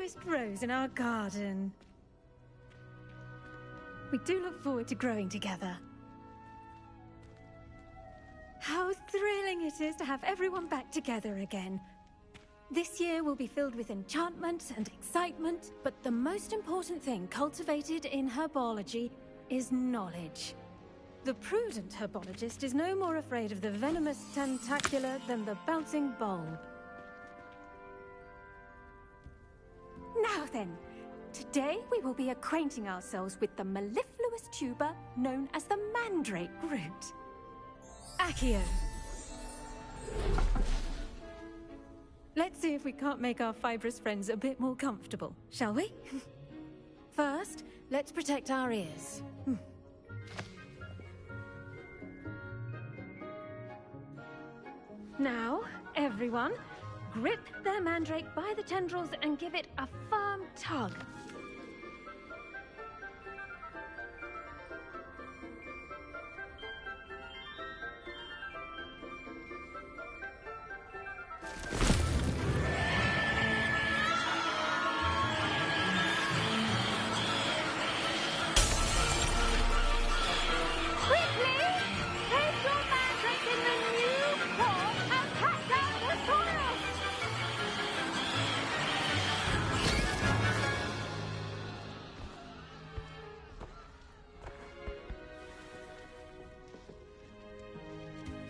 prettiest rose in our garden. We do look forward to growing together. How thrilling it is to have everyone back together again. This year will be filled with enchantment and excitement, but the most important thing cultivated in herbology is knowledge. The prudent herbologist is no more afraid of the venomous tentacular than the bouncing bulb. Now then, today we will be acquainting ourselves with the mellifluous tuber known as the mandrake root. Accio. Let's see if we can't make our fibrous friends a bit more comfortable, shall we? First, let's protect our ears. Now, everyone, grip their mandrake by the tendrils and give it a firm tug.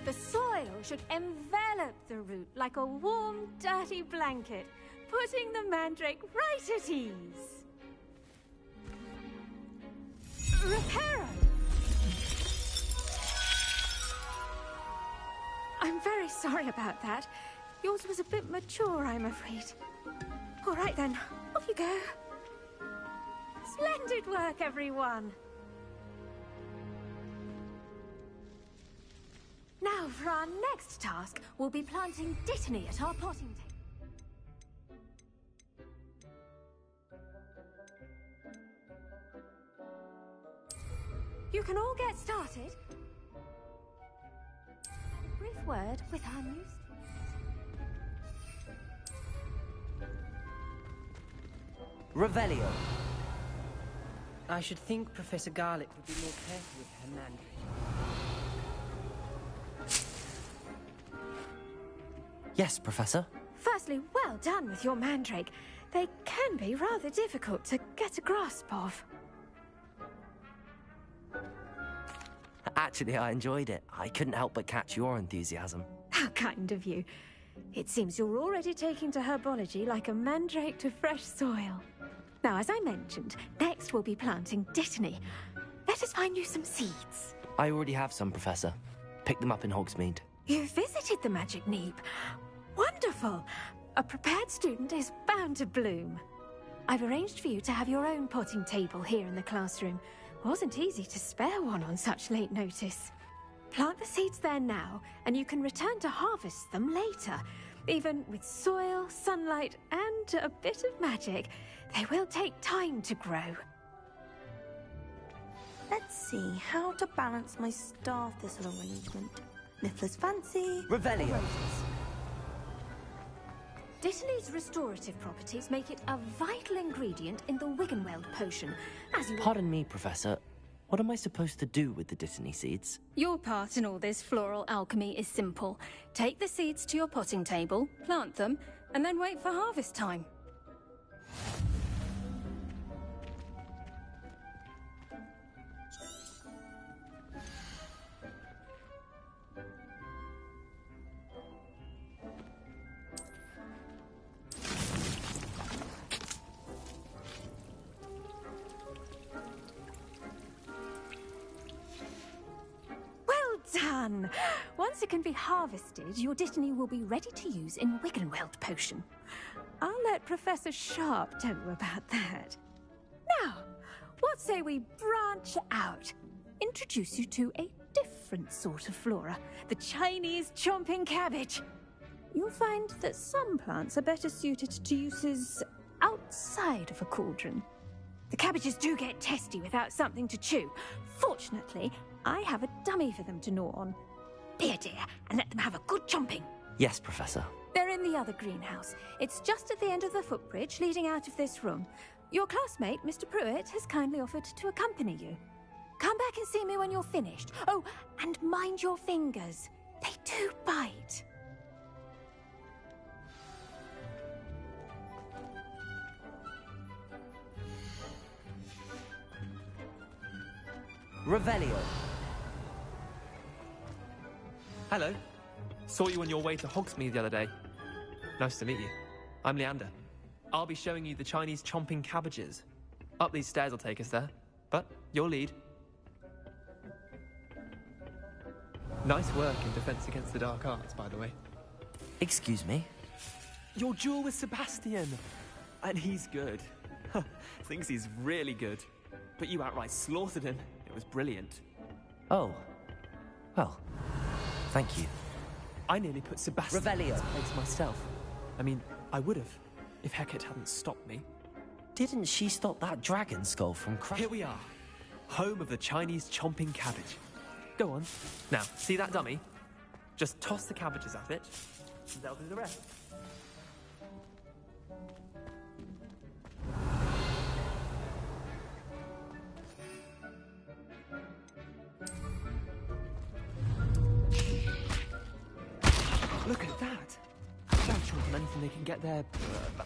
The soil should envelop the root like a warm, dirty blanket, putting the mandrake right at ease. Reparo! I'm very sorry about that. Yours was a bit mature, I'm afraid. All right then, off you go. Splendid work, everyone! Now, for our next task, we'll be planting Dittany at our potting table. You can all get started. A brief word with our new students. Revelio. I should think Professor Garlick would be more careful with her mandrake. Yes, Professor. Firstly, well done with your mandrake. They can be rather difficult to get a grasp of. Actually, I enjoyed it. I couldn't help but catch your enthusiasm. How kind of you. It seems you're already taking to herbology like a mandrake to fresh soil. Now, as I mentioned, next we'll be planting Dittany. Let us find you some seeds. I already have some, Professor. Picked them up in Hogsmeade. You visited the Magic Neep. Wonderful! A prepared student is bound to bloom. I've arranged for you to have your own potting table here in the classroom. Wasn't easy to spare one on such late notice. Plant the seeds there now, and you can return to harvest them later. Even with soil, sunlight, and a bit of magic, they will take time to grow. Let's see how to balance my star thistle arrangement. Niffler's fancy. Revelio. Dittany's restorative properties make it a vital ingredient in the Wiggenweld potion, as you... Pardon me, Professor. What am I supposed to do with the Dittany seeds? Your part in all this floral alchemy is simple. Take the seeds to your potting table, plant them, and then wait for harvest time. Done! Once it can be harvested, your Dittany will be ready to use in Wiggenweld potion. I'll let Professor Sharp tell you about that. Now, what say we branch out? Introduce you to a different sort of flora, the Chinese chomping cabbage. You'll find that some plants are better suited to uses outside of a cauldron. The cabbages do get testy without something to chew. Fortunately, I have a dummy for them to gnaw on. Be a dear and let them have a good chomping. Yes, Professor. They're in the other greenhouse. It's just at the end of the footbridge leading out of this room. Your classmate, Mr. Pruitt, has kindly offered to accompany you. Come back and see me when you're finished. Oh, and mind your fingers. They do bite. Revelio. Hello. Saw you on your way to Hogsmeade the other day. Nice to meet you. I'm Leander. I'll be showing you the Chinese chomping cabbages. Up these stairs will take us there. But your lead. Nice work in Defense Against the Dark Arts, by the way. Excuse me? Your duel with Sebastian. And he's good. Thinks he's really good. But you outright slaughtered him. It was brilliant. Oh. Well, thank you. I nearly put Sebastian in Revelio. his place myself. I mean, I would have, if Hecate hadn't stopped me. Didn't she stop that dragon skull from crashing? Here we are, home of the Chinese chomping cabbage. Go on. Now, see that dummy? Just toss the cabbages at it, and they'll do the rest. Look at that! They'll chomp on anything they can get their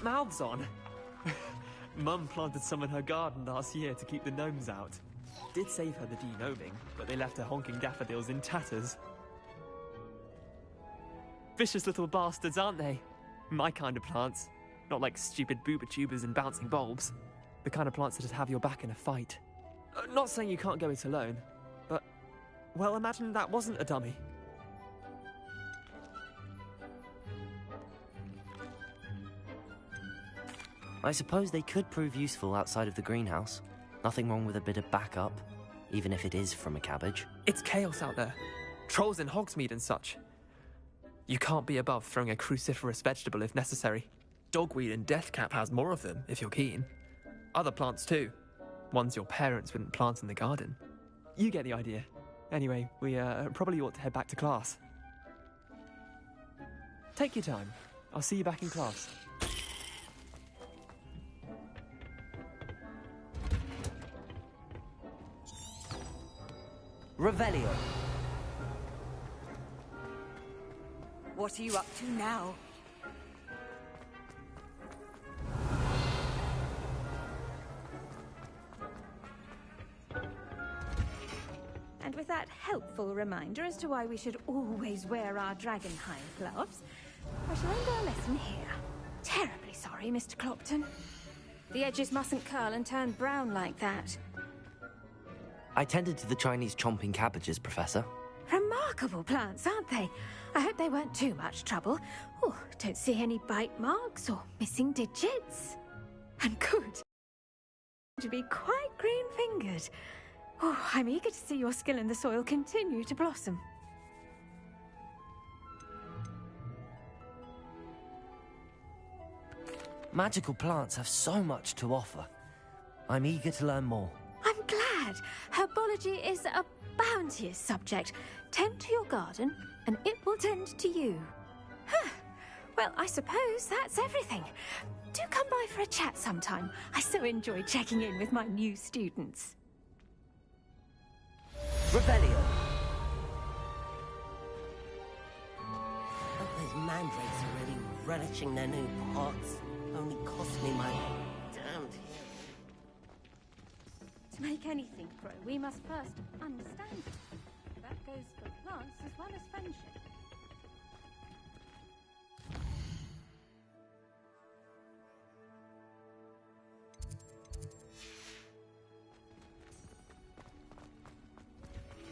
mouths on. Mum planted some in her garden last year to keep the gnomes out. Did save her the de-gnoming, but they left her honking daffodils in tatters. Vicious little bastards, aren't they? My kind of plants. Not like stupid booba tubers and bouncing bulbs. The kind of plants that'd have your back in a fight. Not saying you can't go it alone, but... well, imagine that wasn't a dummy. I suppose they could prove useful outside of the greenhouse. Nothing wrong with a bit of backup, even if it is from a cabbage. It's chaos out there. Trolls in Hogsmeade and such. You can't be above throwing a cruciferous vegetable if necessary. Dogweed and deathcap has more of them, if you're keen. Other plants too. Ones your parents wouldn't plant in the garden. You get the idea. Anyway, we probably ought to head back to class. Take your time. I'll see you back in class. Revelio. What are you up to now? And with that helpful reminder as to why we should always wear our dragonhide gloves, I shall end our lesson here. Terribly sorry, Mr. Clopton. The edges mustn't curl and turn brown like that. I tended to the Chinese chomping cabbages, Professor. Remarkable plants, aren't they? I hope they weren't too much trouble. Oh, don't see any bite marks or missing digits. And good to be quite green-fingered. Oh, I'm eager to see your skill in the soil continue to blossom. Magical plants have so much to offer. I'm eager to learn more. I'm glad. Herbology is a bounteous subject. Tend to your garden, and it will tend to you. Huh. Well, I suppose that's everything. Do come by for a chat sometime. I so enjoy checking in with my new students. Revelio. Hope those mandrakes are really relishing their new pots. Only cost me my damned... To make anything grow, we must first understand it. That goes for plants as well as friendship.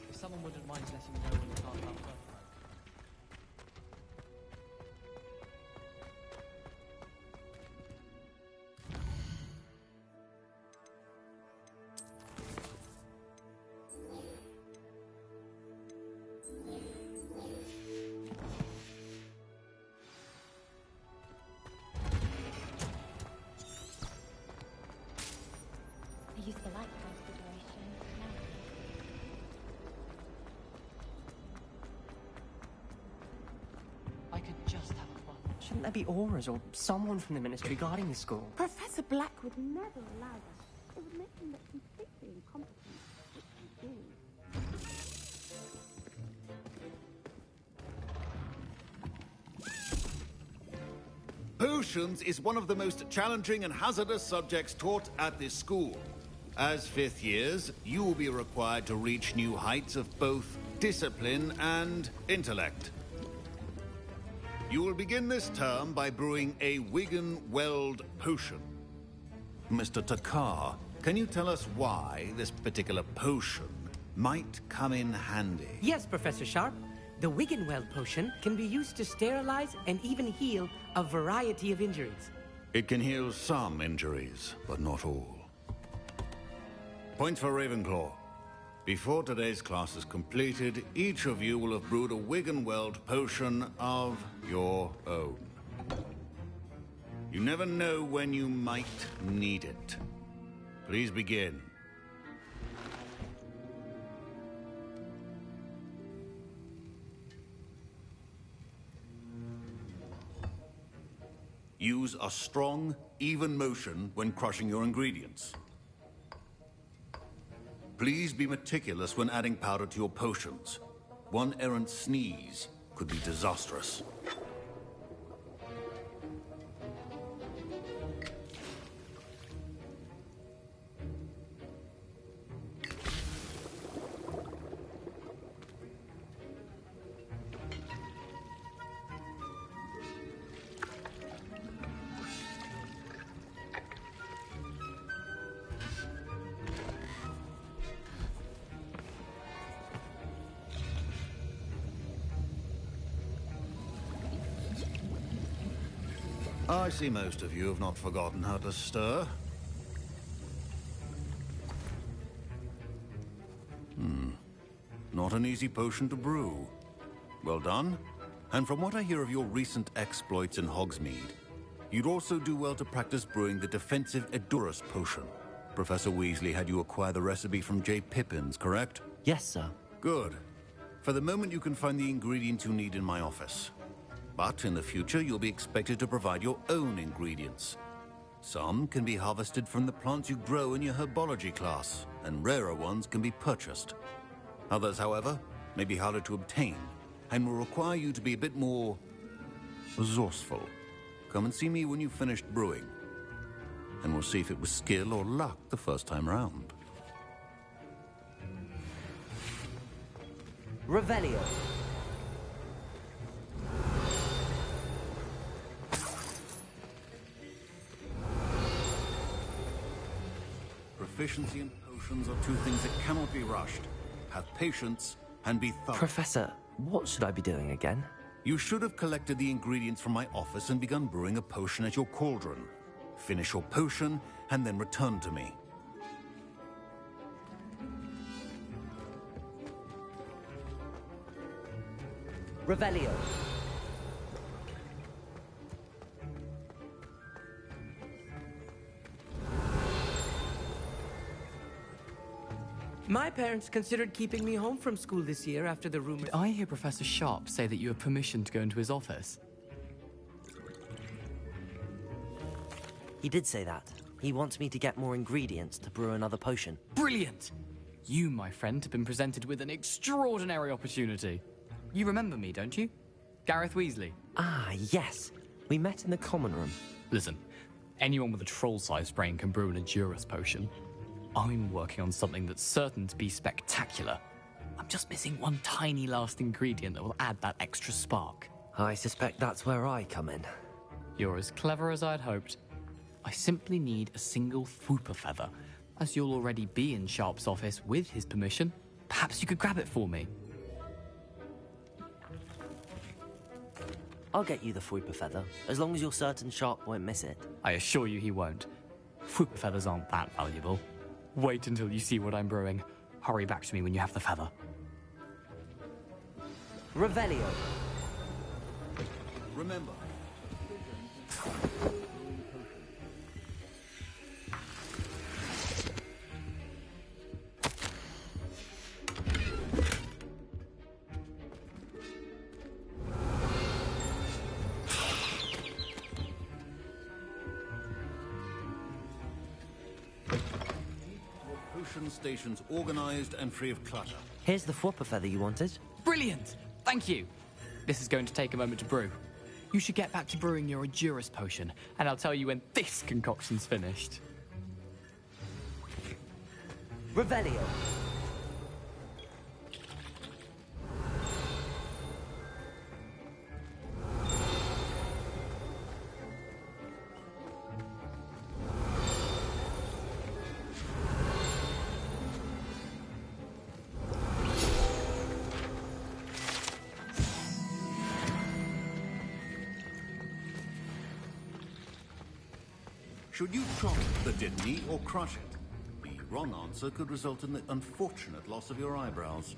If someone wouldn't mind letting me know when you can't come first. I used to like consideration. I could just have fun. Shouldn't Wouldn't there be auras or someone from the ministry guarding the school? Professor Black would never allow that. It would make him look completely incompetent. Potions is one of the most challenging and hazardous subjects taught at this school. As fifth years, you will be required to reach new heights of both discipline and intellect. You will begin this term by brewing a Wigan-Weld potion. Mr. Takar, can you tell us why this particular potion might come in handy? Yes, Professor Sharp. The Wigan-Weld potion can be used to sterilize and even heal a variety of injuries. It can heal some injuries, but not all. Points for Ravenclaw. Before today's class is completed, each of you will have brewed a Wigan-Weld potion of your own. You never know when you might need it. Please begin. Use a strong, even motion when crushing your ingredients. Please be meticulous when adding powder to your potions. One errant sneeze could be disastrous. I see most of you have not forgotten how to stir. Not an easy potion to brew. Well done. And from what I hear of your recent exploits in Hogsmeade, you'd also do well to practice brewing the defensive Edurus potion. Professor Weasley had you acquire the recipe from J. Pippins, correct? Yes, sir. Good. For the moment, you can find the ingredients you need in my office. But in the future, you'll be expected to provide your own ingredients. Some can be harvested from the plants you grow in your herbology class, and rarer ones can be purchased. Others, however, may be harder to obtain, and will require you to be a bit more resourceful. Come and see me when you've finished brewing, and we'll see if it was skill or luck the first time round. Revelio. Proficiency and potions are two things that cannot be rushed. Have patience and be thorough. Professor, what should I be doing again? You should have collected the ingredients from my office and begun brewing a potion at your cauldron. Finish your potion and then return to me. Revelio. My parents considered keeping me home from school this year after the rumor. Did I hear Professor Sharp say that you have permission to go into his office? He did say that. He wants me to get more ingredients to brew another potion. Brilliant! You, my friend, have been presented with an extraordinary opportunity. You remember me, don't you? Gareth Weasley. Ah, yes. We met in the common room. Listen, anyone with a troll-sized brain can brew an Edurus potion. I'm working on something that's certain to be spectacular. I'm just missing one tiny last ingredient that will add that extra spark. I suspect that's where I come in. You're as clever as I'd hoped. I simply need a single Fwooper feather. As you'll already be in Sharp's office with his permission, perhaps you could grab it for me. I'll get you the Fwooper feather, as long as you're certain Sharp won't miss it. I assure you he won't. Fwooper feathers aren't that valuable. Wait until you see what I'm brewing. Hurry back to me when you have the feather. Revelio. Remember. potion stations organized and free of clutter. Here's the Fwopper feather you wanted. Brilliant! Thank you. This is going to take a moment to brew. You should get back to brewing your Juris potion, and I'll tell you when this concoction's finished. Revelio. Should you chop the Dittany or crush it? The wrong answer could result in the unfortunate loss of your eyebrows.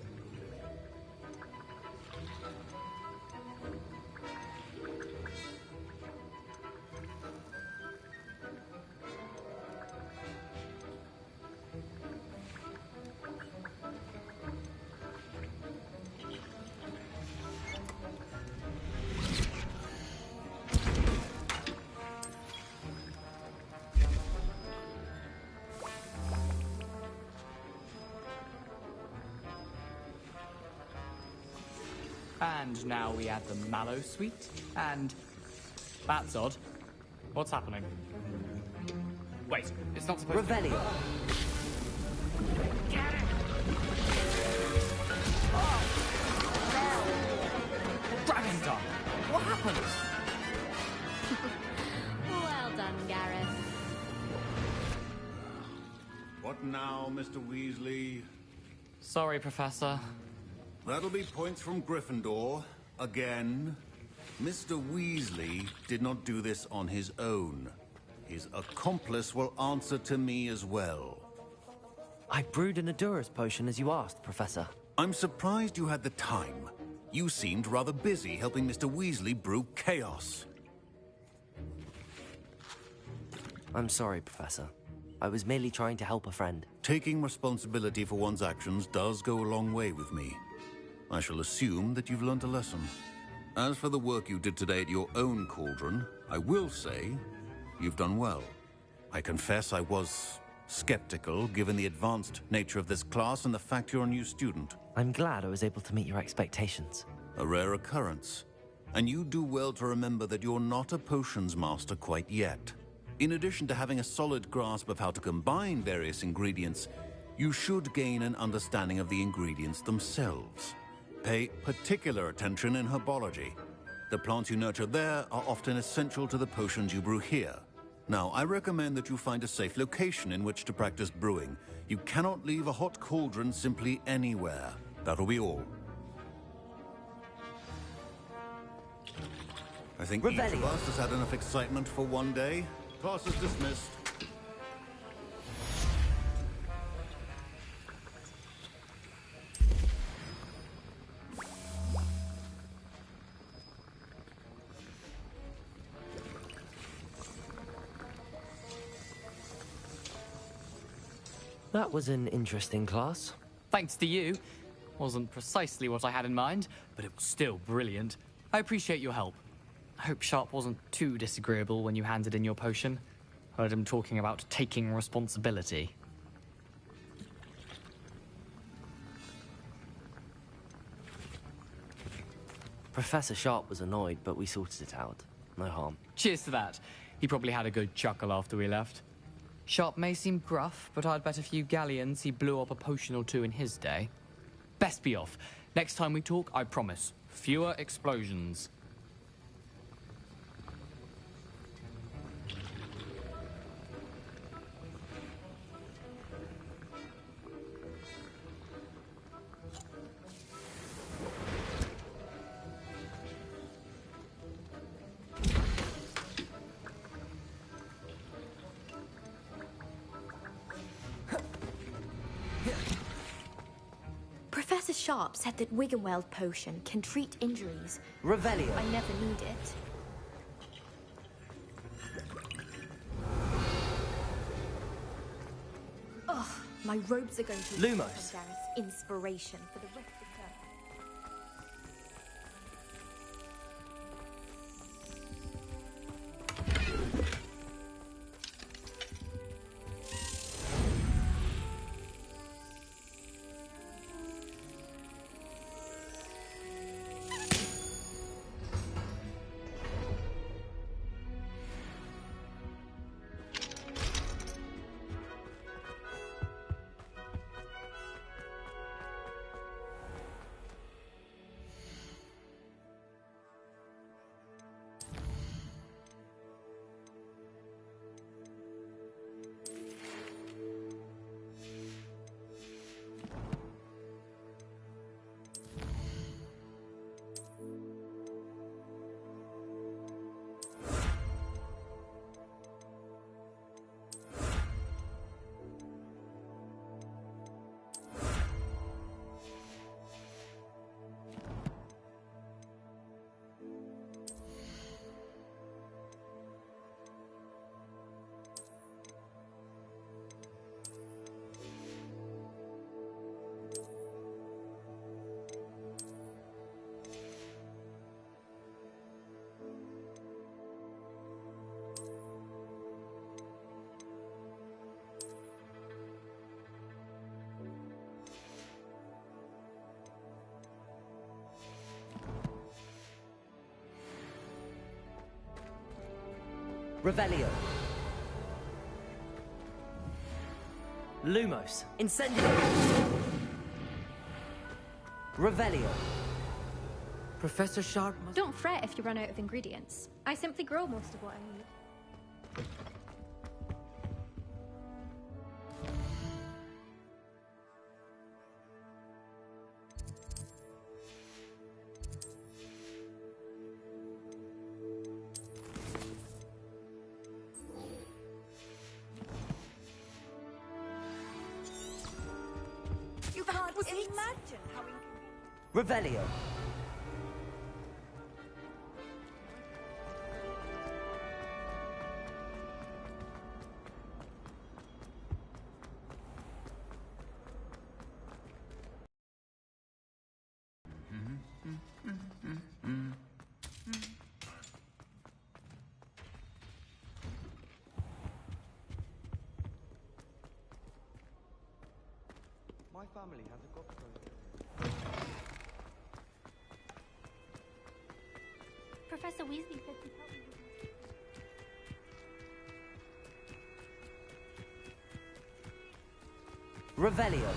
And now we add the mallow sweet, and that's odd. What's happening? Wait, it's not supposed to... Revelio. Dragon Star! What happened? Well done, Gareth. What now, Mr. Weasley? Sorry, Professor. That'll be points from Gryffindor. Again. Mr. Weasley did not do this on his own. His accomplice will answer to me as well. I brewed an Adurus potion as you asked, Professor. I'm surprised you had the time. You seemed rather busy helping Mr. Weasley brew chaos. I'm sorry, Professor. I was merely trying to help a friend. Taking responsibility for one's actions does go a long way with me. I shall assume that you've learned a lesson. As for the work you did today at your own cauldron, I will say you've done well. I confess I was skeptical, given the advanced nature of this class and the fact you're a new student. I'm glad I was able to meet your expectations. A rare occurrence. And you do well to remember that you're not a potions master quite yet. In addition to having a solid grasp of how to combine various ingredients, you should gain an understanding of the ingredients themselves. Pay particular attention in herbology. The plants you nurture there are often essential to the potions you brew here. Now, I recommend that you find a safe location in which to practice brewing. You cannot leave a hot cauldron simply anywhere. That'll be all. I think each of us has had enough excitement for one day. Class is dismissed. That was an interesting class. Thanks to you. Wasn't precisely what I had in mind, but it was still brilliant. I appreciate your help. I hope Sharp wasn't too disagreeable when you handed in your potion. Heard him talking about taking responsibility. Professor Sharp was annoyed, but we sorted it out. No harm. Cheers to that. He probably had a good chuckle after we left. Sharp may seem gruff, but I'd bet a few galleons he blew up a potion or two in his day. Best be off. Next time we talk, I promise, fewer explosions. Professor Sharp said that Wiggenweld potion can treat injuries. Revelio. I never need it. Ugh, my robes are going to be Lumos. Gareth's inspiration for the rest of the term. Revelio. Lumos. Incendio. Revelio. Professor Sharp must... Don't fret if you run out of ingredients. I simply grow most of what I need. You can't imagine how inconvenient. Revelio. My family has a cockroach. Professor Weasley said he'd help me with my... Revelio.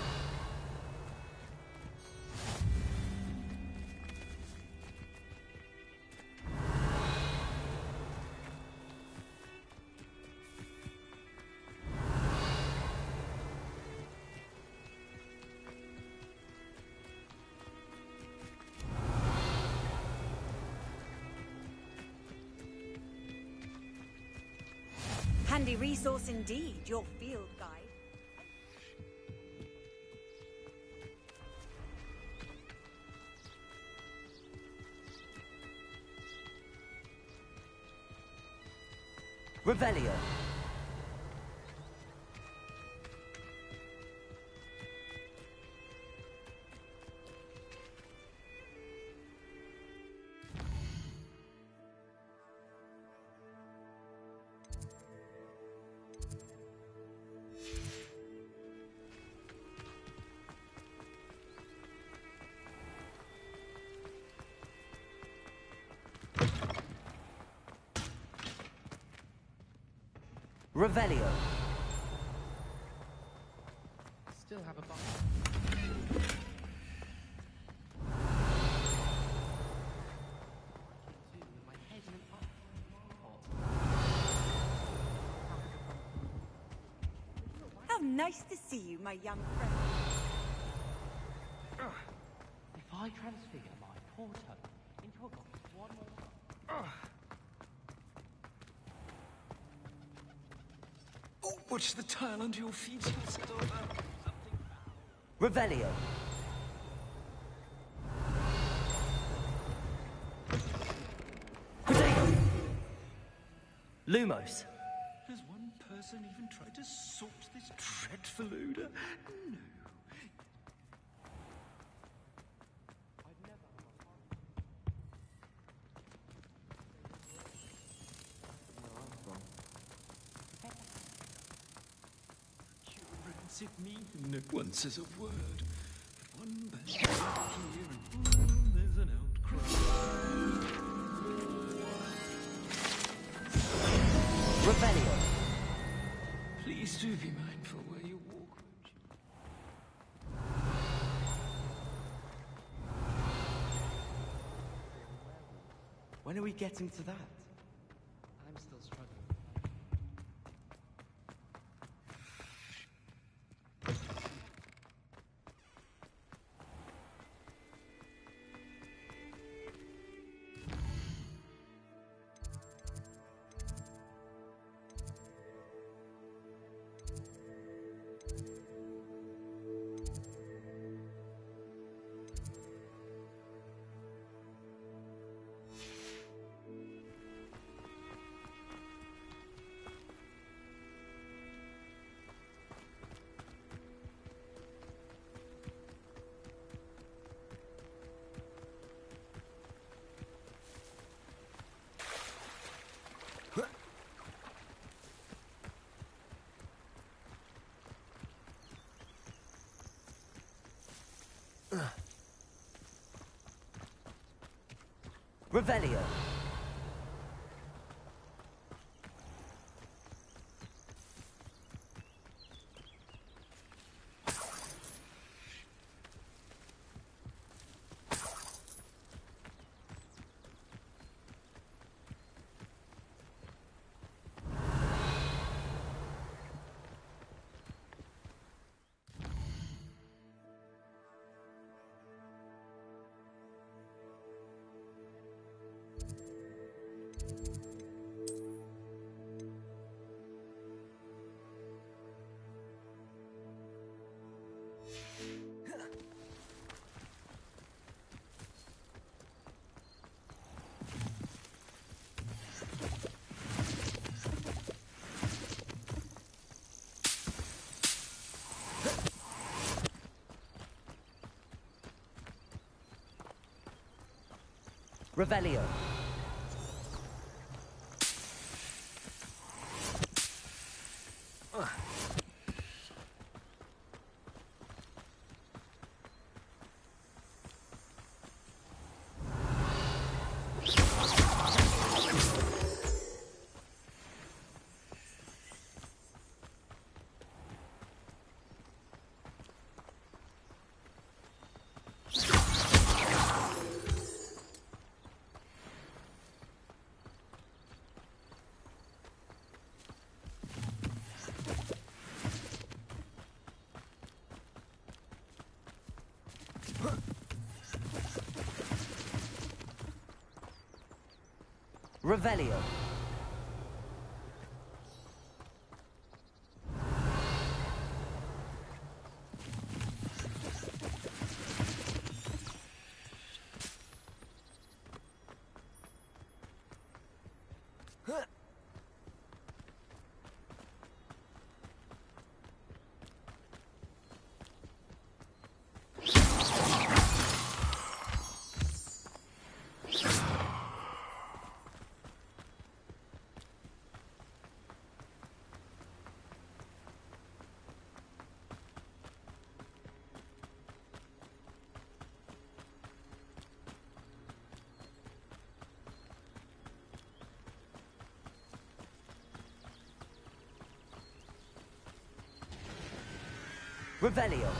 Handy resource indeed, your field guide. Revelio. Revelio. Still have a box. How nice to see you, my young friend. If I transfigure my poor toe into a box one more time. Oh, watch the tile under your feet. You'll settle down. Revelio. Lumos. Has one person even tried to sort this dreadful odor? No. It me? No one says a word. But one bad here and boom, there's an outcry. Revelio. Please do be mindful where you walk. When are we getting to that? I'm still struggling. Revelio. Revelio. Revelio. Revelio.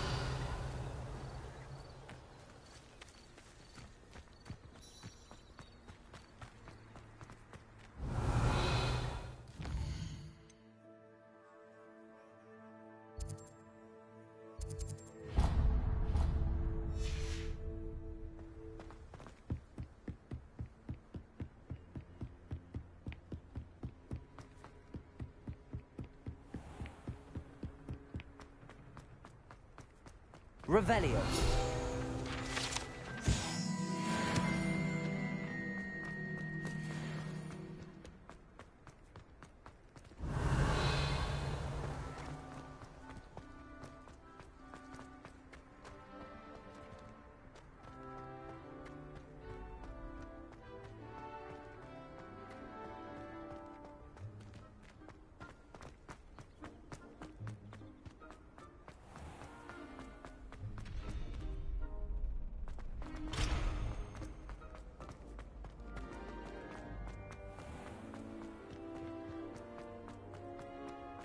Revelio.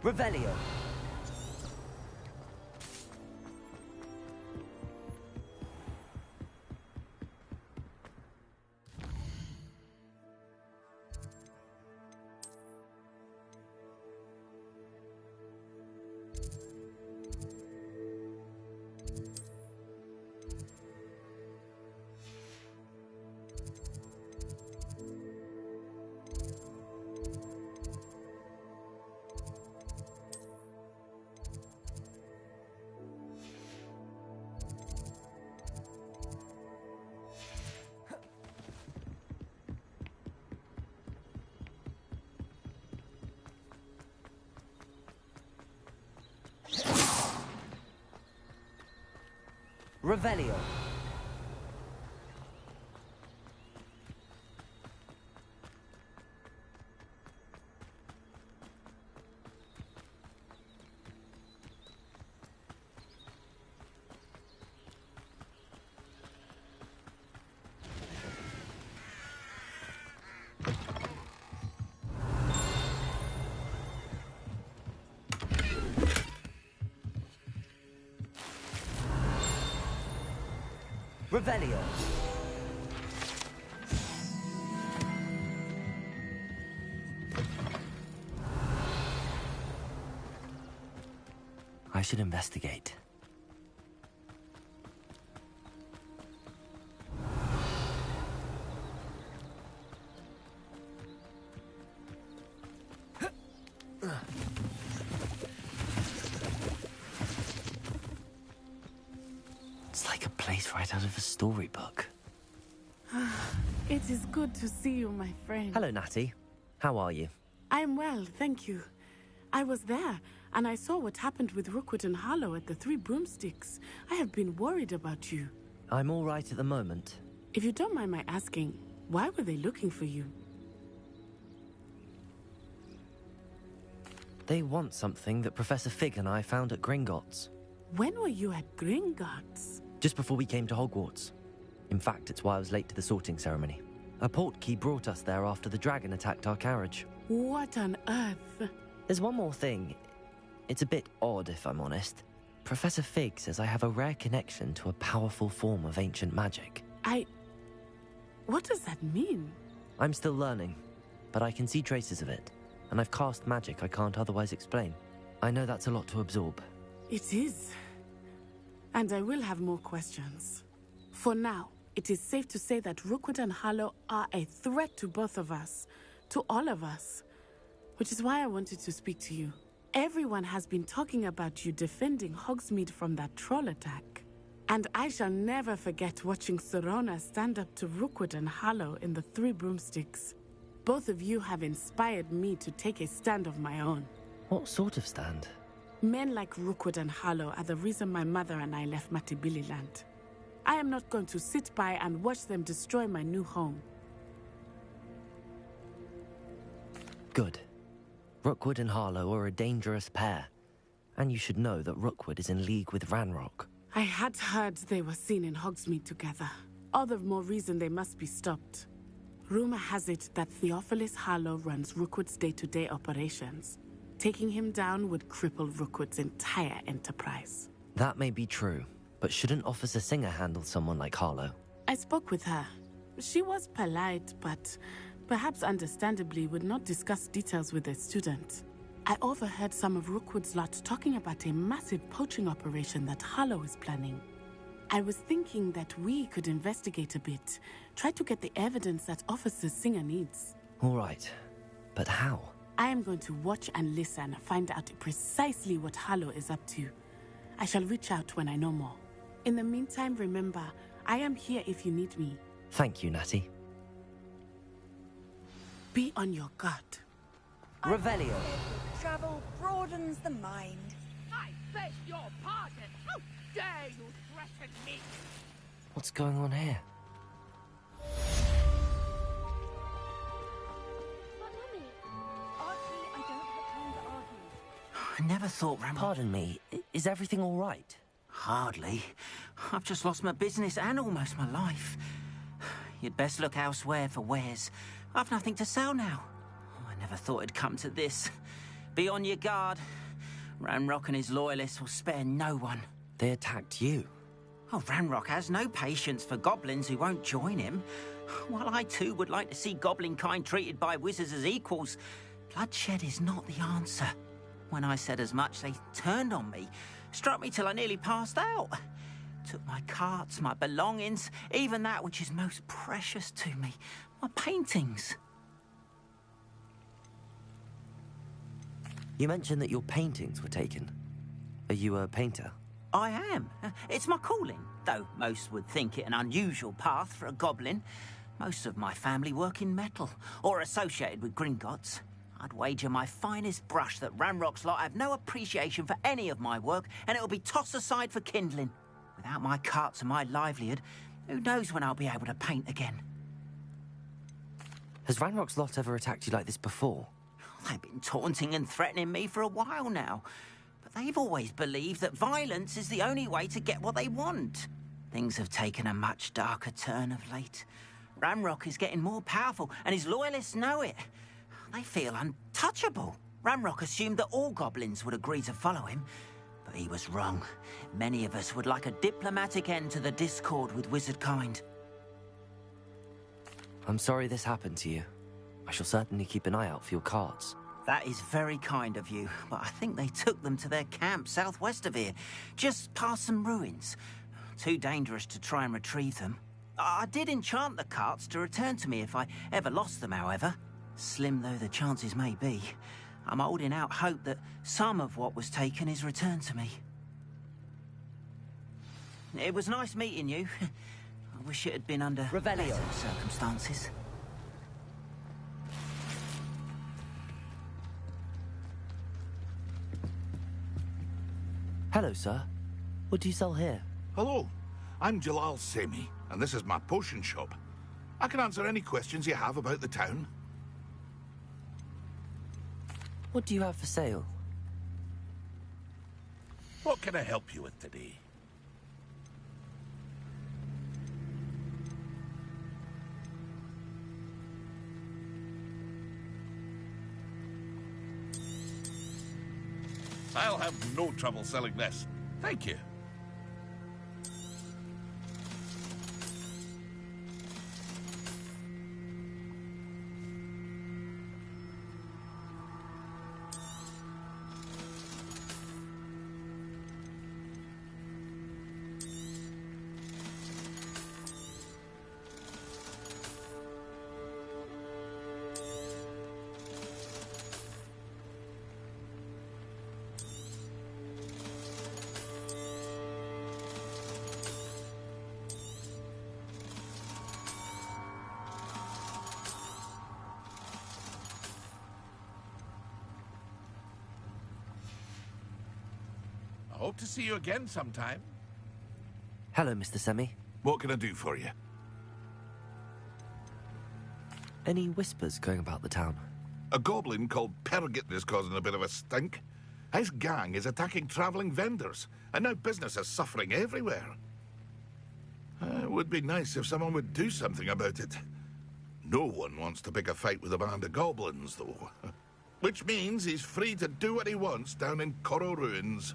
Revelio. Revelio. Revelio. I should investigate. It's like a place right out of a storybook. It is good to see you, my friend. Hello, Natty. How are you? I'm well, thank you. I was there, and I saw what happened with Rookwood and Harlow at the Three Broomsticks. I have been worried about you. I'm all right at the moment. If you don't mind my asking, Why were they looking for you? They want something that Professor Fig and I found at Gringotts. When were you at Gringotts? Just before we came to Hogwarts. In fact, it's why I was late to the sorting ceremony. A portkey brought us there after the dragon attacked our carriage. What on earth? There's one more thing. It's a bit odd, if I'm honest. Professor Fig says I have a rare connection to a powerful form of ancient magic. What does that mean? I'm still learning, but I can see traces of it. And I've cast magic I can't otherwise explain. I know that's a lot to absorb. It is. And I will have more questions. For now, it is safe to say that Rookwood and Harlow are a threat to both of us. To all of us. Which is why I wanted to speak to you. Everyone has been talking about you defending Hogsmeade from that troll attack. And I shall never forget watching Serona stand up to Rookwood and Harlow in the Three Broomsticks. Both of you have inspired me to take a stand of my own. What sort of stand? Men like Rookwood and Harlow are the reason my mother and I left Matibililand. I am not going to sit by and watch them destroy my new home. Good. Rookwood and Harlow are a dangerous pair. And you should know that Rookwood is in league with Ranrock. I had heard they were seen in Hogsmeade together. All the more reason they must be stopped. Rumor has it that Theophilus Harlow runs Rookwood's day-to-day operations. Taking him down would cripple Rookwood's entire enterprise. That may be true, but shouldn't Officer Singer handle someone like Harlow? I spoke with her. She was polite, but perhaps understandably would not discuss details with a student. I overheard some of Rookwood's lot talking about a massive poaching operation that Harlow is planning. I was thinking that we could investigate a bit, try to get the evidence that Officer Singer needs. All right, but how? I am going to watch and listen, find out precisely what Harlow is up to. I shall reach out when I know more. In the meantime, remember, I am here if you need me. Thank you, Natty. Be on your guard. Revelio. Travel broadens the mind. I beg your pardon. How dare you threaten me? What's going on here? I never thought Ram... Pardon me, is everything all right? Hardly. I've just lost my business and almost my life. You'd best look elsewhere for wares. I've nothing to sell now. I never thought it'd come to this. Be on your guard. Ranrock and his loyalists will spare no one. They attacked you? Oh, Ranrock has no patience for goblins who won't join him. While I too would like to see goblin kind treated by wizards as equals, bloodshed is not the answer. When I said as much, they turned on me, struck me till I nearly passed out. Took my carts, my belongings, even that which is most precious to me, my paintings. You mentioned that your paintings were taken. Are you a painter? I am. It's my calling, though most would think it an unusual path for a goblin. Most of my family work in metal, or associated with Gringotts. I'd wager my finest brush that Ranrock's lot have no appreciation for any of my work, and it'll be tossed aside for kindling. Without my carts and my livelihood, who knows when I'll be able to paint again? Has Ranrock's lot ever attacked you like this before? They've been taunting and threatening me for a while now. But they've always believed that violence is the only way to get what they want. Things have taken a much darker turn of late. Ranrock is getting more powerful, and his loyalists know it. They feel untouchable. Ranrock assumed that all goblins would agree to follow him, but he was wrong. Many of us would like a diplomatic end to the discord with wizard kind. I'm sorry this happened to you. I shall certainly keep an eye out for your carts. That is very kind of you, but I think they took them to their camp southwest of here, just past some ruins. Too dangerous to try and retrieve them. I did enchant the carts to return to me if I ever lost them, however. Slim though the chances may be, I'm holding out hope that some of what was taken is returned to me. It was nice meeting you. I wish it had been under better circumstances. Hello, sir. What do you sell here? Hello. I'm Jalal Semi, and this is my potion shop. I can answer any questions you have about the town. What do you have for sale? What can I help you with today? I'll have no trouble selling this. Thank you. Hope to see you again sometime. Hello, Mr. Semi. What can I do for you? Any whispers going about the town? A goblin called Pergit is causing a bit of a stink. His gang is attacking travelling vendors, and now business is suffering everywhere. It would be nice if someone would do something about it. No one wants to pick a fight with a band of goblins, though. Which means he's free to do what he wants down in Coral Ruins.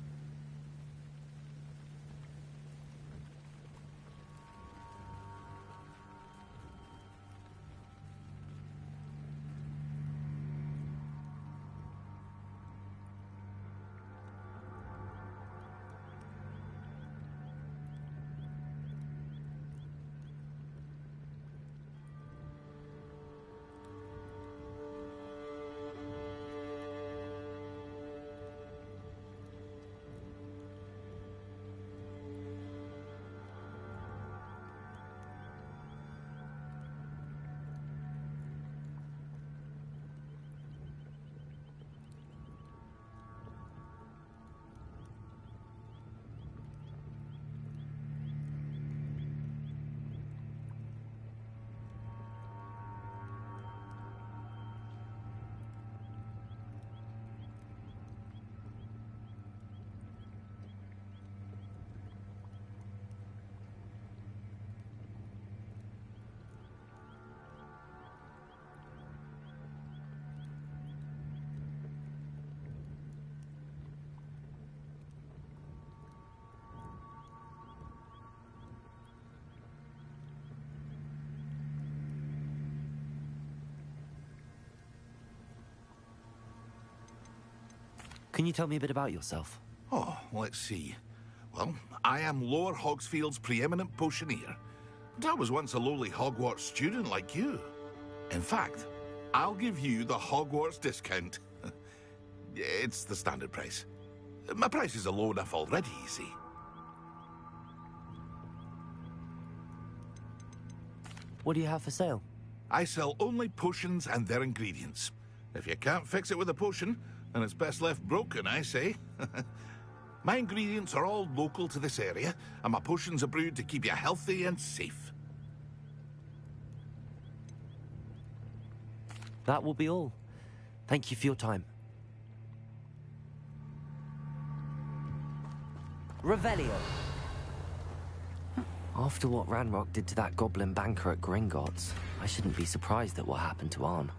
Can you tell me a bit about yourself? Oh, let's see. Well, I am Lower Hogsfield's preeminent potioneer. And I was once a lowly Hogwarts student like you. In fact, I'll give you the Hogwarts discount. It's the standard price. My prices are low enough already, you see. What do you have for sale? I sell only potions and their ingredients. If you can't fix it with a potion, then it's best left broken, I say. My ingredients are all local to this area, and my potions are brewed to keep you healthy and safe. That will be all. Thank you for your time. Revelio. After what Ranrock did to that goblin banker at Gringotts, I shouldn't be surprised at what happened to Arn.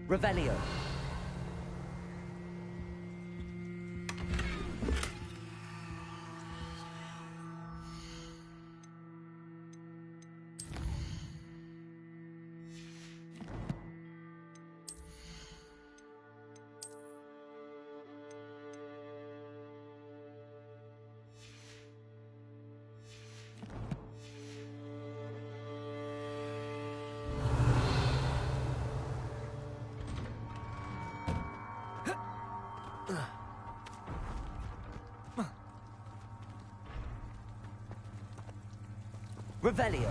Revelio. Revelio.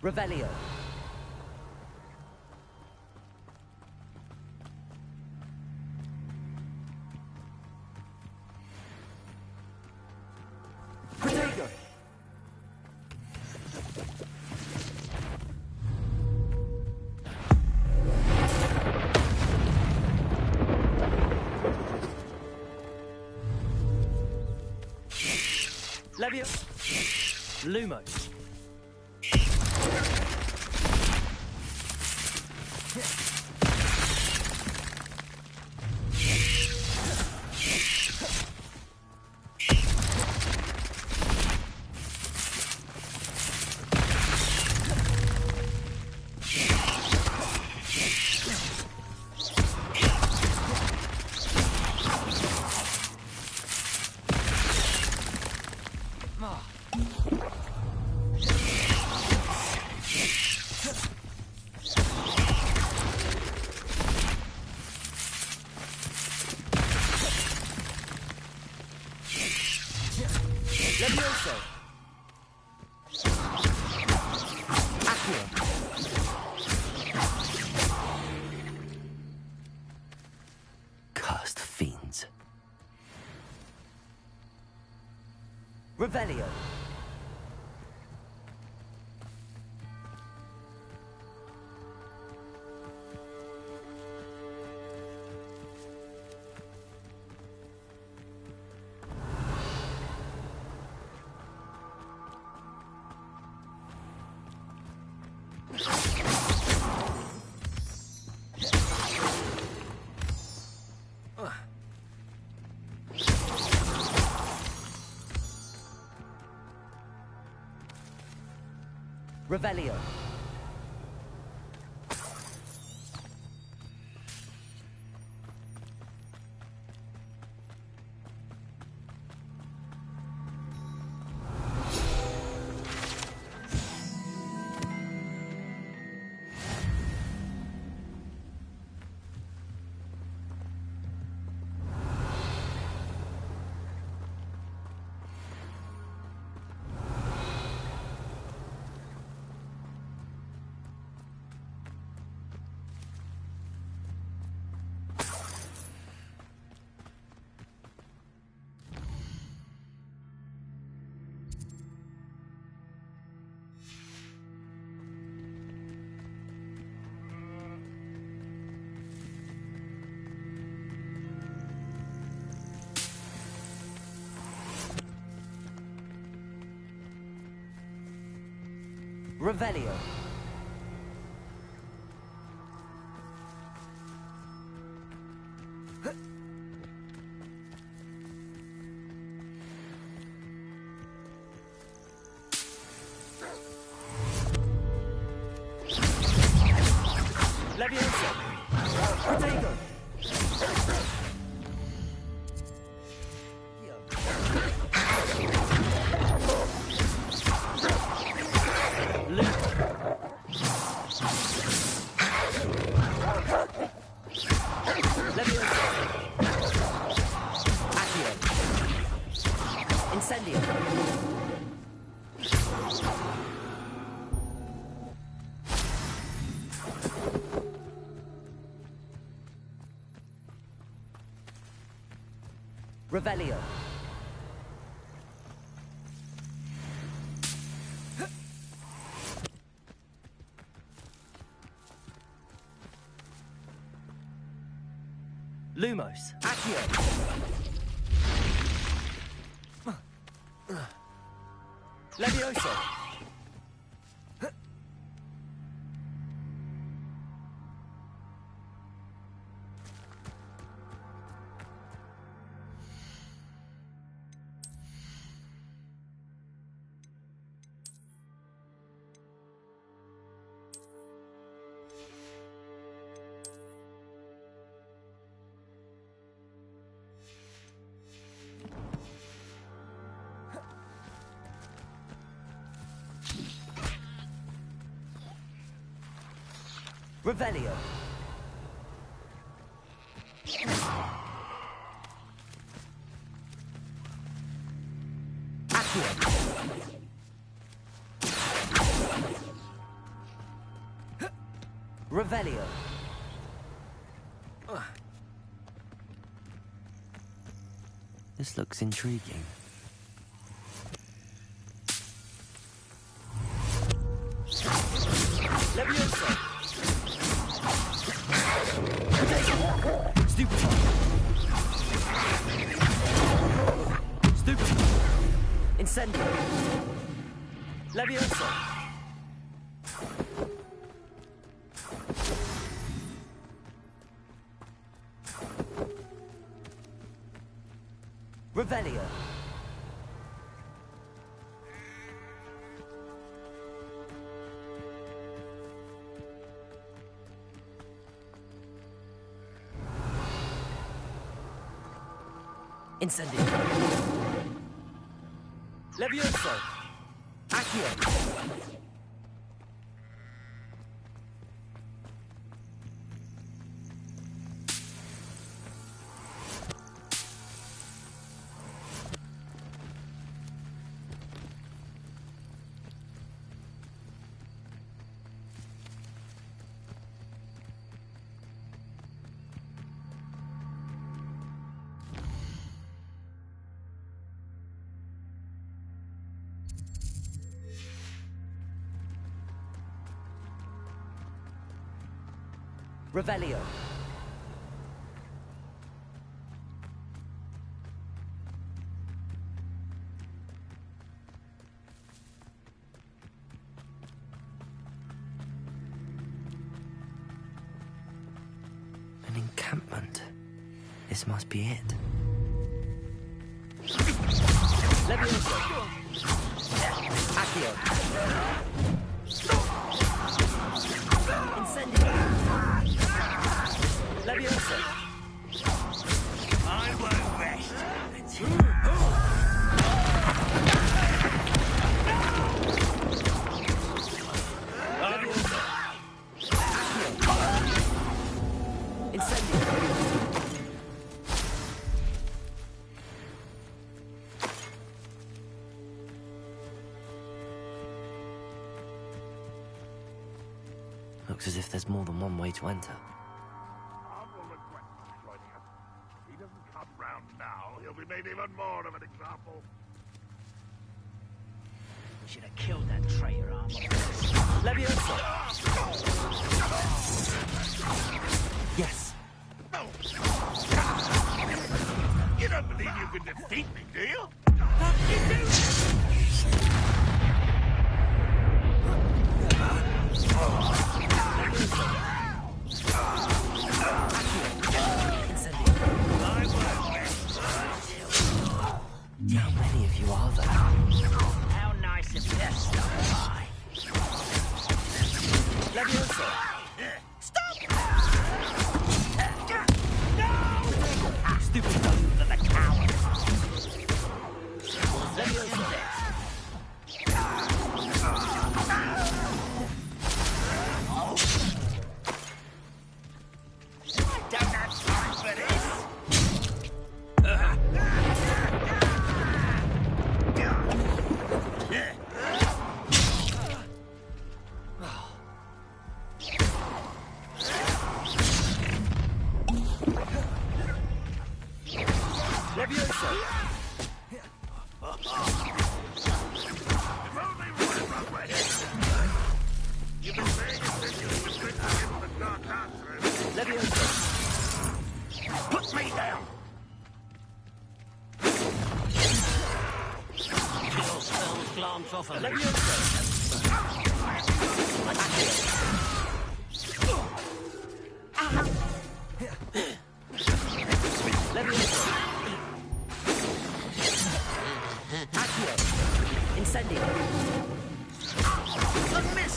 Revelio. Protego. Levio. Lumos. Levioso. Accio. Cursed fiends. Revelio. Revelio. Revelio. Levioso. Protego. Incendio. Revelio. Lumos. Accio. Levioso. Revelio. Revelio. This looks intriguing. Leviosa. Stupefy. Stupefy. Incendio. Leviosa. Revelio. Incendio. Levioso. Accio. Revelio. An encampment. This must be it. Levioso. Accio. Incendio. Leviosa. I won't rest. Leviosa. Incendio. Looks as if there's more than one way to enter. We made even more of an example. We should have killed that traitor, Armor. Leviosa. Yes. You don't believe you can defeat me, do you? How many of you are there? How nice of their stuff. Leviosa. Stop! No! Stupid stuff for the coward. Leviosa. I don't have time for this. Leviosa. You've been saying it since you were the dark answer. Leviosa. Put me down! Your spells glance off of Leviosa. Leviosa. Accio. Incendio. A miss!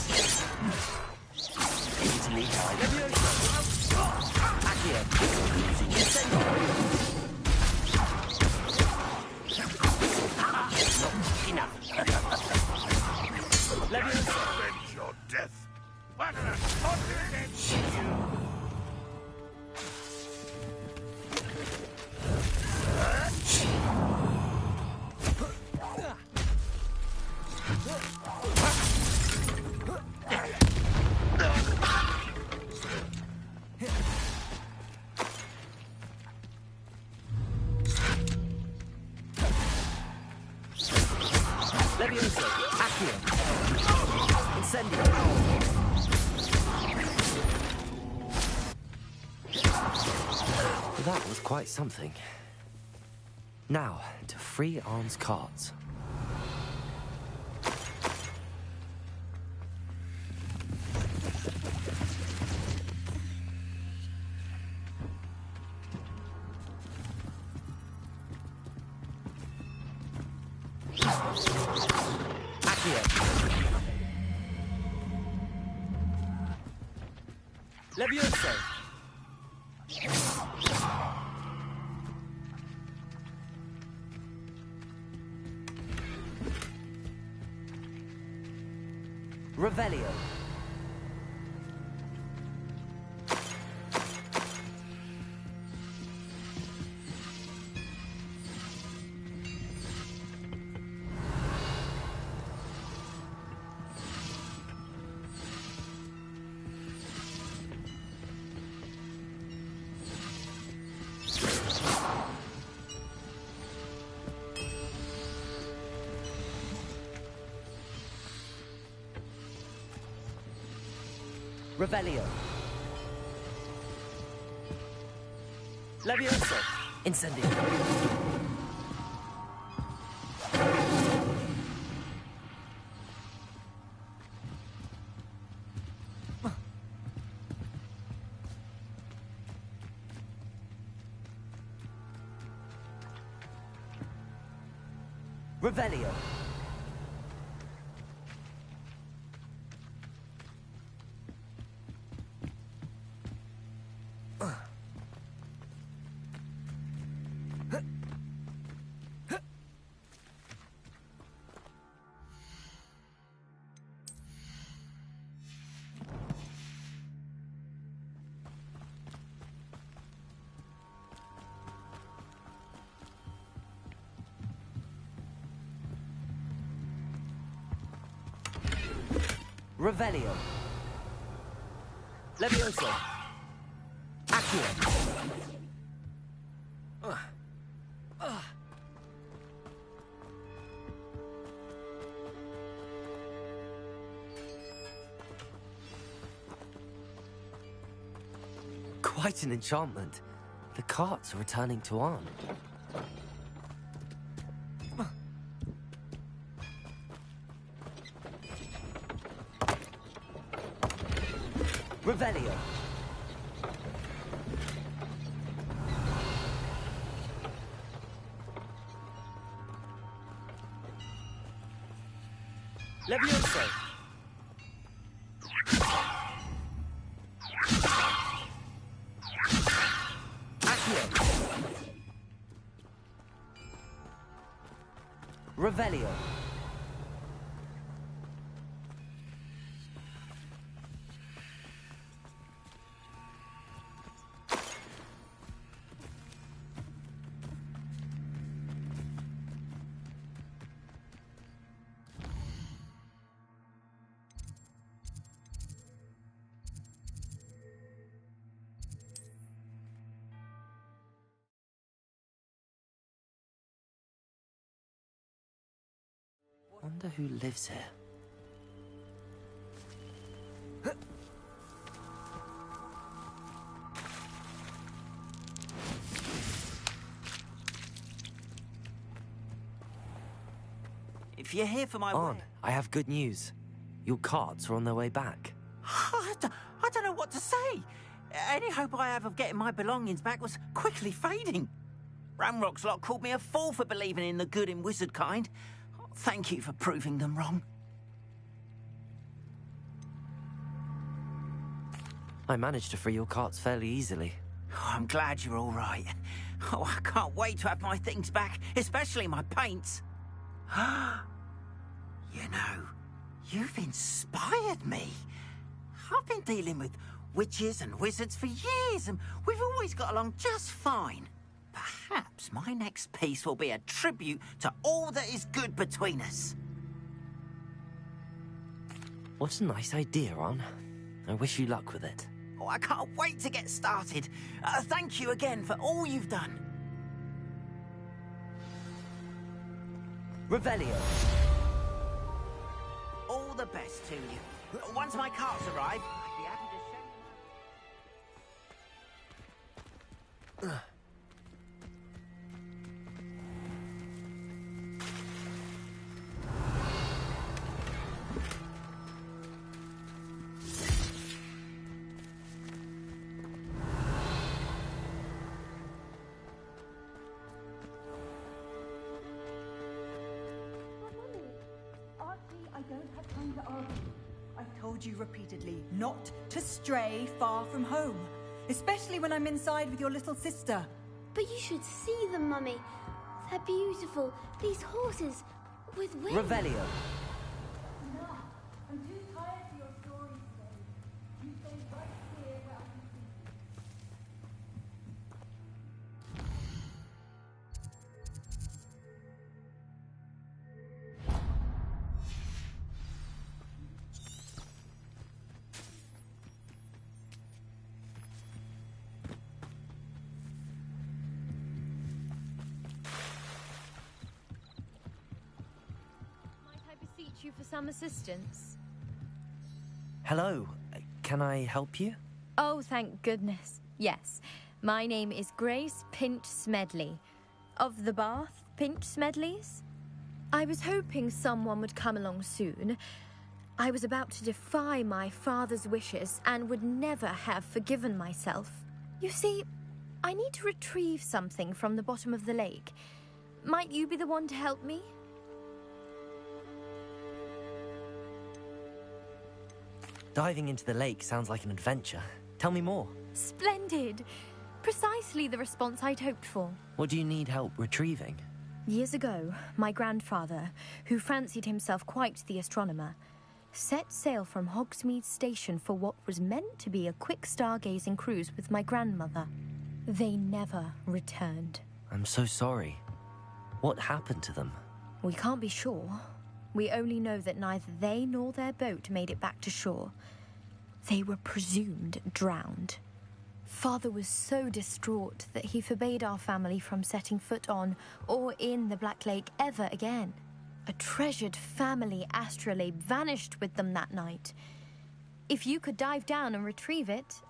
Easily died. Leviosa. Accio. Incendio. Enough. Leviosa. Avenge your death! What an unfortunate Levioso! Accio! Incendio! That was quite something. Now, to free Arn's cards. Accio! Levioso! Revelio. Revelio. Levioso. Incendio. Revelio. Revelio. Levioso. Accio. Quite an enchantment. The carts are returning to Arn. Revelio. Levioso. Accio. Revelio. Wonder who lives here. If you're here for my Arn, I have good news. Your carts are on their way back. I don't know what to say. Any hope I have of getting my belongings back was quickly fading. Ramrock's lot called me a fool for believing in the good in wizard kind. Thank you for proving them wrong. I managed to free your carts fairly easily. Oh, I'm glad you're all right. Oh, I can't wait to have my things back, especially my paints. You know, you've inspired me. I've been dealing with witches and wizards for years, and we've always got along just fine. Perhaps my next piece will be a tribute to all that is good between us. What a nice idea, Arn. I wish you luck with it. Oh, I can't wait to get started. Thank you again for all you've done. Revelio. all the best to you. Once my carts arrive, I'd be happy to show you. I've told you repeatedly not to stray far from home, especially when I'm inside with your little sister. But you should see them, Mummy. They're beautiful. These horses with wings. Revelio. Enough. I'm too tired for your stories today. You stay right here where I can see you for some assistance? Hello. Can I help you? Oh, thank goodness. Yes. My name is Grace Pinch Smedley. Of the Bath Pinch Smedleys? I was hoping someone would come along soon. I was about to defy my father's wishes and would never have forgiven myself. You see, I need to retrieve something from the bottom of the lake. Might you be the one to help me? Diving into the lake sounds like an adventure. Tell me more. Splendid. Precisely the response I'd hoped for. What do you need help retrieving? Years ago, my grandfather, who fancied himself quite the astronomer, set sail from Hogsmeade Station for what was meant to be a quick stargazing cruise with my grandmother. They never returned. I'm so sorry. What happened to them? We can't be sure. We only know that neither they nor their boat made it back to shore. They were presumed drowned. Father was so distraught that he forbade our family from setting foot on or in the Black Lake ever again. A treasured family astrolabe vanished with them that night. If you could dive down and retrieve it,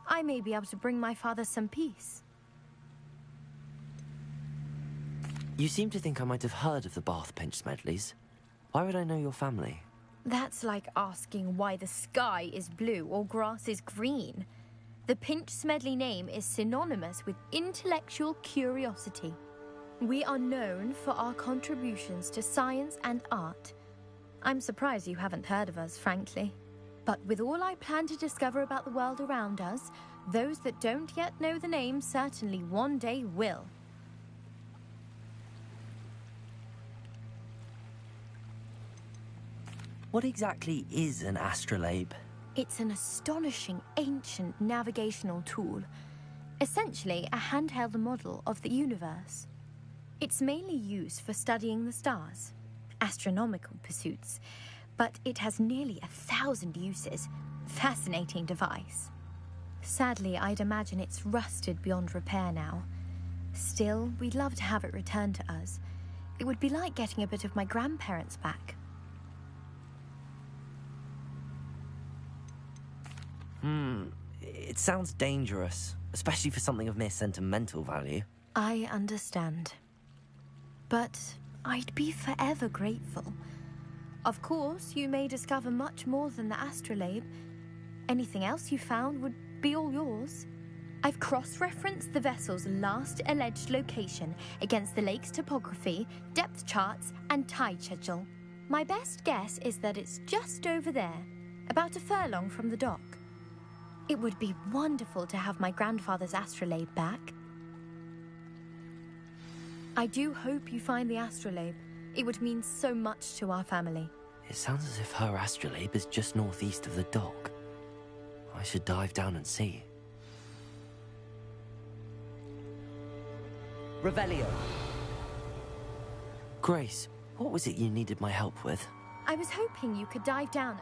I may be able to bring my father some peace. You seem to think I might have heard of the Bath Pinch Smedleys. Why would I know your family? That's like asking why the sky is blue or grass is green. The Pinch Smedley name is synonymous with intellectual curiosity. We are known for our contributions to science and art. I'm surprised you haven't heard of us, frankly. But with all I plan to discover about the world around us, those that don't yet know the name certainly one day will. What exactly is an astrolabe? It's an astonishing ancient navigational tool. Essentially, a handheld model of the universe. It's mainly used for studying the stars, astronomical pursuits, but it has nearly 1,000 uses. Fascinating device. Sadly, I'd imagine it's rusted beyond repair now. Still, we'd love to have it returned to us. It would be like getting a bit of my grandparents back. It sounds dangerous, especially for something of mere sentimental value. I understand. But I'd be forever grateful. Of course, you may discover much more than the astrolabe. Anything else you found would be all yours. I've cross-referenced the vessel's last alleged location against the lake's topography, depth charts, and tide schedule. My best guess is that it's just over there, about a furlong from the dock. It would be wonderful to have my grandfather's astrolabe back. I do hope you find the astrolabe. It would mean so much to our family. It sounds as if her astrolabe is just northeast of the dock. I should dive down and see. Revelio. Grace, what was it you needed my help with? I was hoping you could dive down and...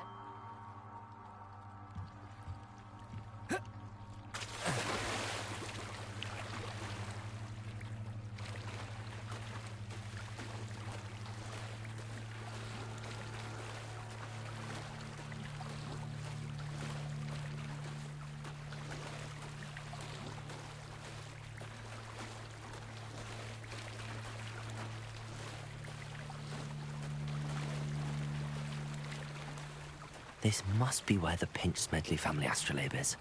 This must be where the Pinch Smedley family astrolabe is.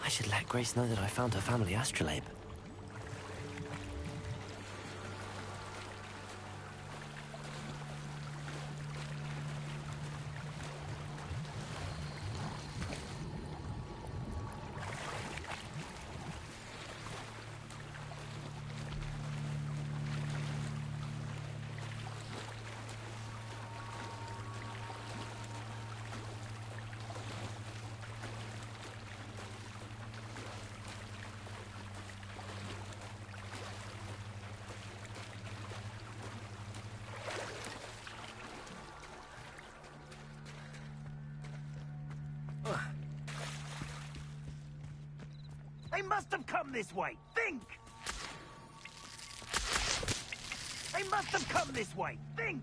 I should let Grace know that I found her family astrolabe. They must have come this way. Think! They must have come this way. Think!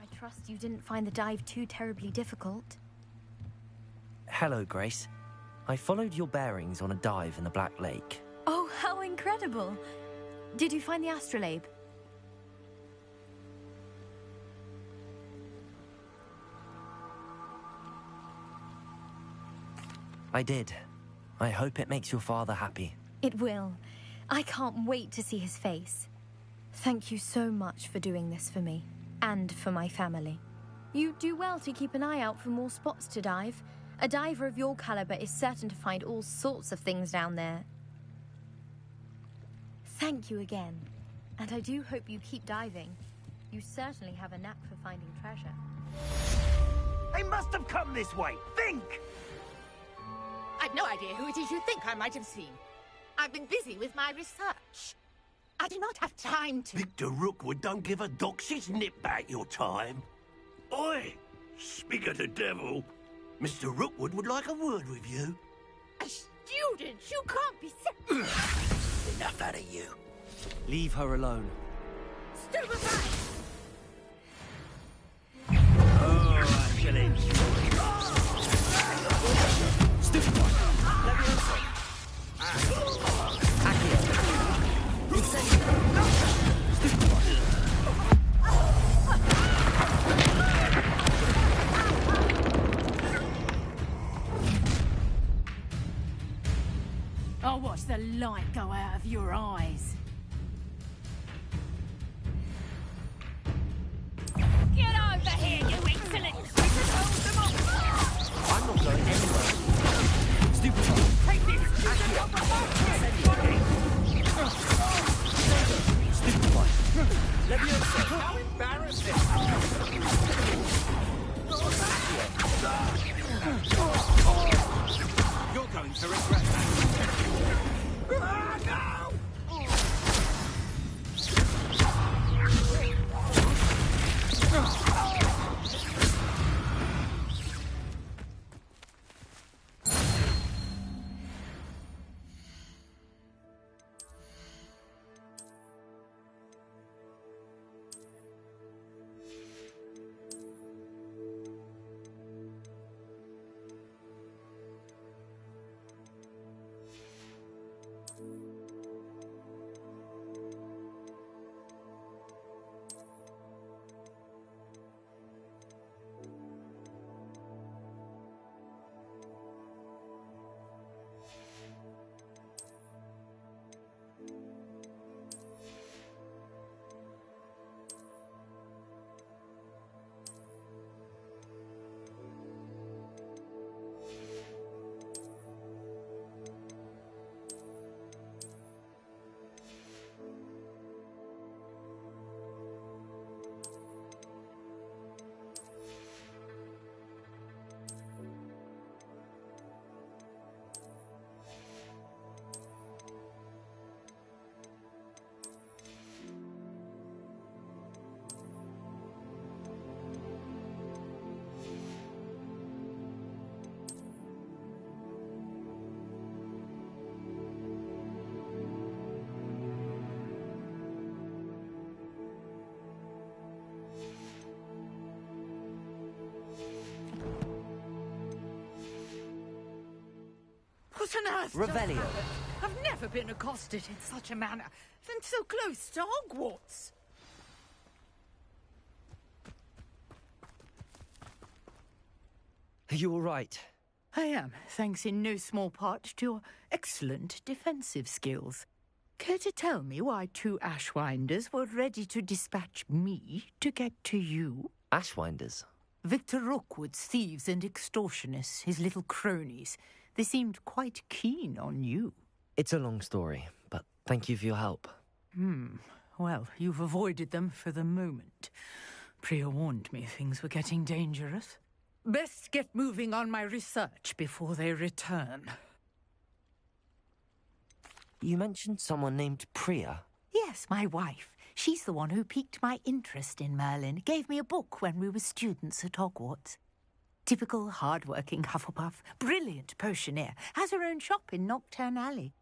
I trust you didn't find the dive too terribly difficult. Hello, Grace. I followed your bearings on a dive in the Black Lake. Oh, how incredible! Did you find the astrolabe? I did. I hope it makes your father happy. It will. I can't wait to see his face. Thank you so much for doing this for me, and for my family. You do well to keep an eye out for more spots to dive. A diver of your caliber is certain to find all sorts of things down there. Thank you again. And I do hope you keep diving. You certainly have a knack for finding treasure. They must have come this way. Think! I've no idea who it is you think I might have seen. I've been busy with my research. I do not have time to... Victor Rookwood don't give a doxy's nip back your time. Oi! Speak of the devil. Mr. Rookwood would like a word with you. A student? You can't be... Enough out of you. Leave her alone. Stupefy! Oh, excellent. Stupefy! Leviosa! Accio! Incendio! Stupefy! I'll watch the light go out of your eyes. Get over here, you insolent creature! I'm not going anywhere. Stupefy! Take this! Accio! Stupefy! Leviosa! How embarrassing! You're going to regret that. No! What on earth? Revelio. I've never been accosted in such a manner, and so close to Hogwarts. Are you all right? I am, thanks in no small part to your excellent defensive skills. Care to tell me why 2 Ashwinders were ready to dispatch me to get to you? Ashwinders? Victor Rookwood's thieves and extortionists, his little cronies. They seemed quite keen on you. It's a long story, but thank you for your help. Well, you've avoided them for the moment. Priya warned me things were getting dangerous. Best get moving on my research before they return. You mentioned someone named Priya. Yes, my wife. She's the one who piqued my interest in Merlin. Gave me a book when we were students at Hogwarts. Typical hard-working Hufflepuff, brilliant potioneer, has her own shop in Knockturn Alley.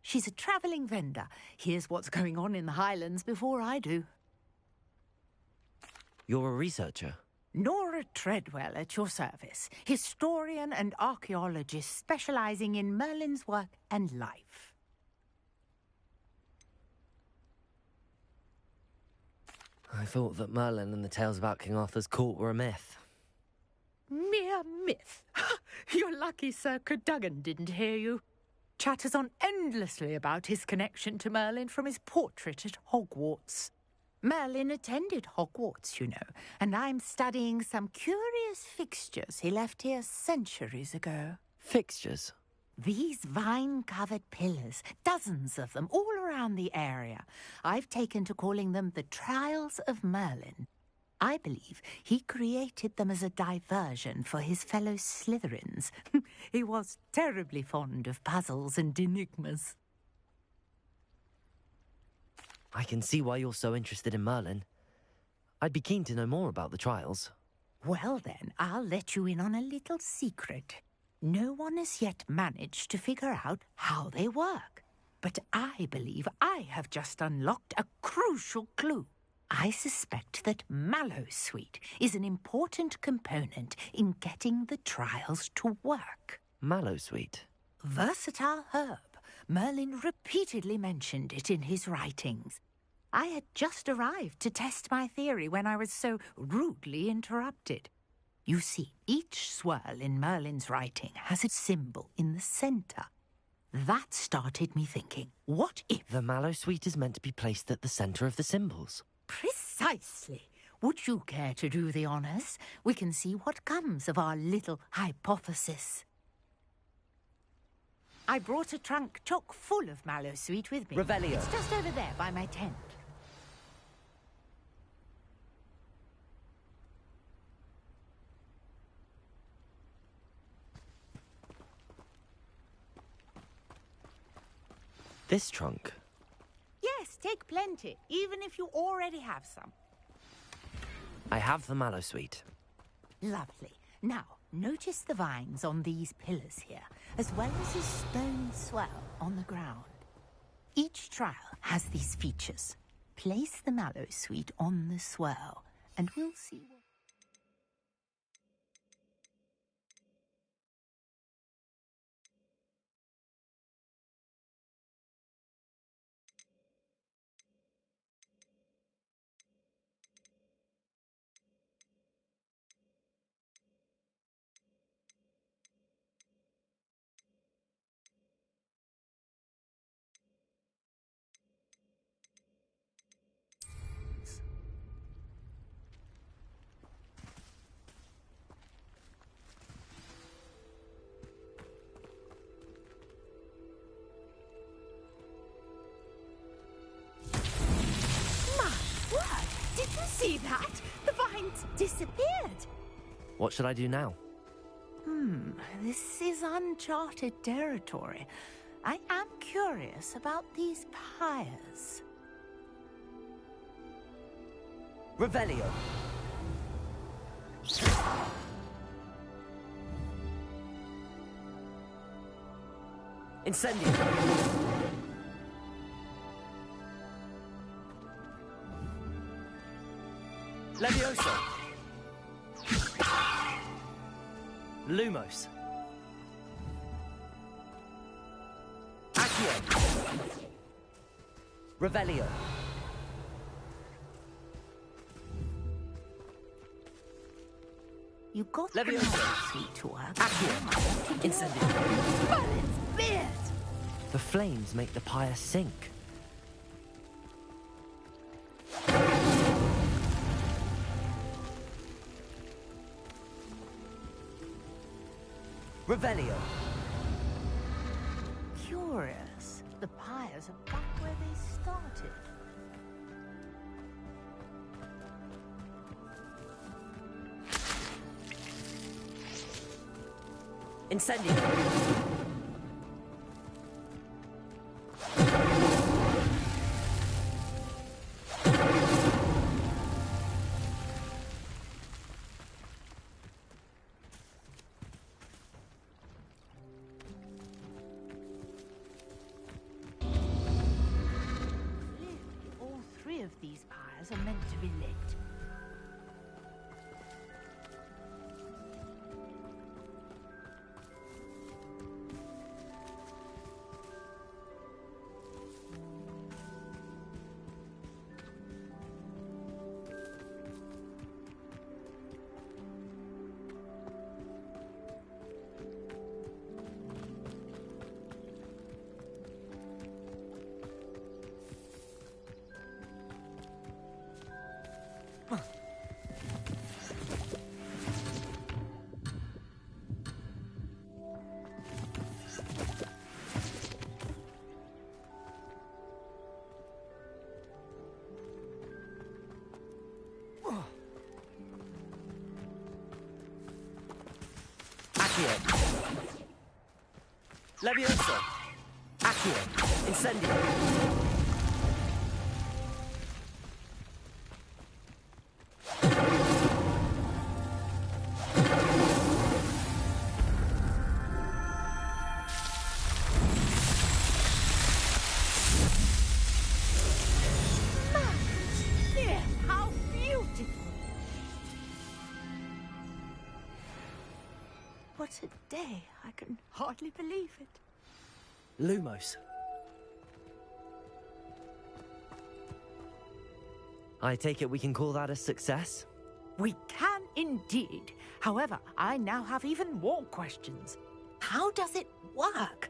She's a travelling vendor. Hears what's going on in the Highlands before I do. You're a researcher? Nora Treadwell at your service, historian and archaeologist specialising in Merlin's work and life. I thought that Merlin and the tales about King Arthur's court were a myth. Mere myth. You're lucky Sir Cadogan didn't hear you. Chatters on endlessly about his connection to Merlin from his portrait at Hogwarts. Merlin attended Hogwarts, you know, and I'm studying some curious fixtures he left here centuries ago. Fixtures? These vine-covered pillars, dozens of them, all around the area. I've taken to calling them the Trials of Merlin. I believe he created them as a diversion for his fellow Slytherins. He was terribly fond of puzzles and enigmas. I can see why you're so interested in Merlin. I'd be keen to know more about the trials. Well then, I'll let you in on a little secret. No one has yet managed to figure out how they work. But I believe I have just unlocked a crucial clue. I suspect that Mallowsweet is an important component in getting the trials to work. Mallowsweet? Versatile herb. Merlin repeatedly mentioned it in his writings. I had just arrived to test my theory when I was so rudely interrupted. You see, each swirl in Merlin's writing has a symbol in the centre. That started me thinking, what if... The Mallowsweet is meant to be placed at the centre of the symbols. Precisely. Would you care to do the honours? We can see what comes of our little hypothesis. I brought a trunk chock full of Mallowsweet with me. Revelio. It's just over there by my tent. This trunk? Yes, take plenty, even if you already have some. I have the Mallowsweet. Lovely. Now, notice the vines on these pillars here, as well as a stone swell on the ground. Each trial has these features. Place the Mallowsweet on the swirl, and we'll see what... See that? The vines disappeared. What should I do now? This is uncharted territory. I am curious about these pyres. Revelio. Incendio. Levioso. Lumos. Accio. Revelio. You got Leviosa. sweet work. Accio. Incendio. But it's fierce! The flames make the pyre sink. Revelio. Curious. The pyres are back where they started. Incendio. All three of these pyres are meant to be lit. Leviosa. Accio. Incendio. How beautiful! What a day. I can hardly believe it. Lumos. I take it we can call that a success? We can indeed. However, I now have even more questions. How does it work?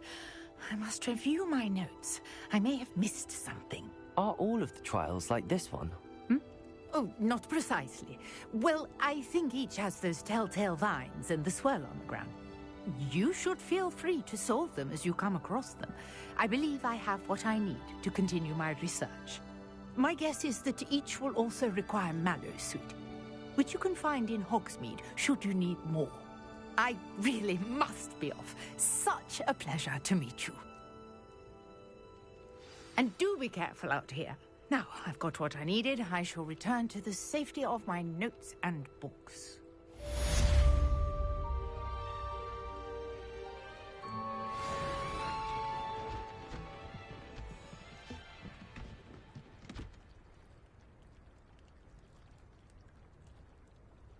I must review my notes. I may have missed something. Are all of the trials like this one? Oh, not precisely. Well, I think each has those telltale vines and the swirl on the ground. You should feel free to solve them as you come across them. I believe I have what I need to continue my research. My guess is that each will also require Mallow Suite, which you can find in Hogsmeade should you need more. I really must be off. Such a pleasure to meet you. And do be careful out here. Now, I've got what I needed. I shall return to the safety of my notes and books.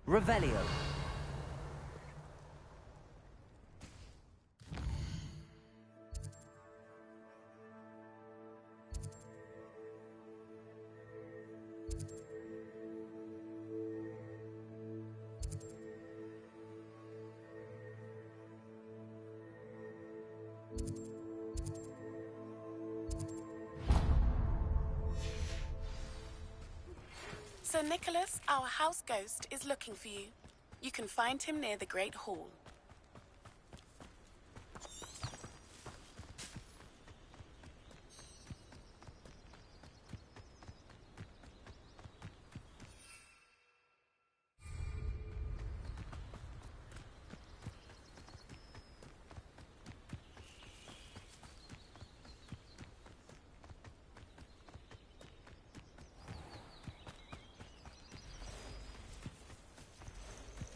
Revelio. Sir Nicholas, our house ghost, is looking for you. You can find him near the Great Hall.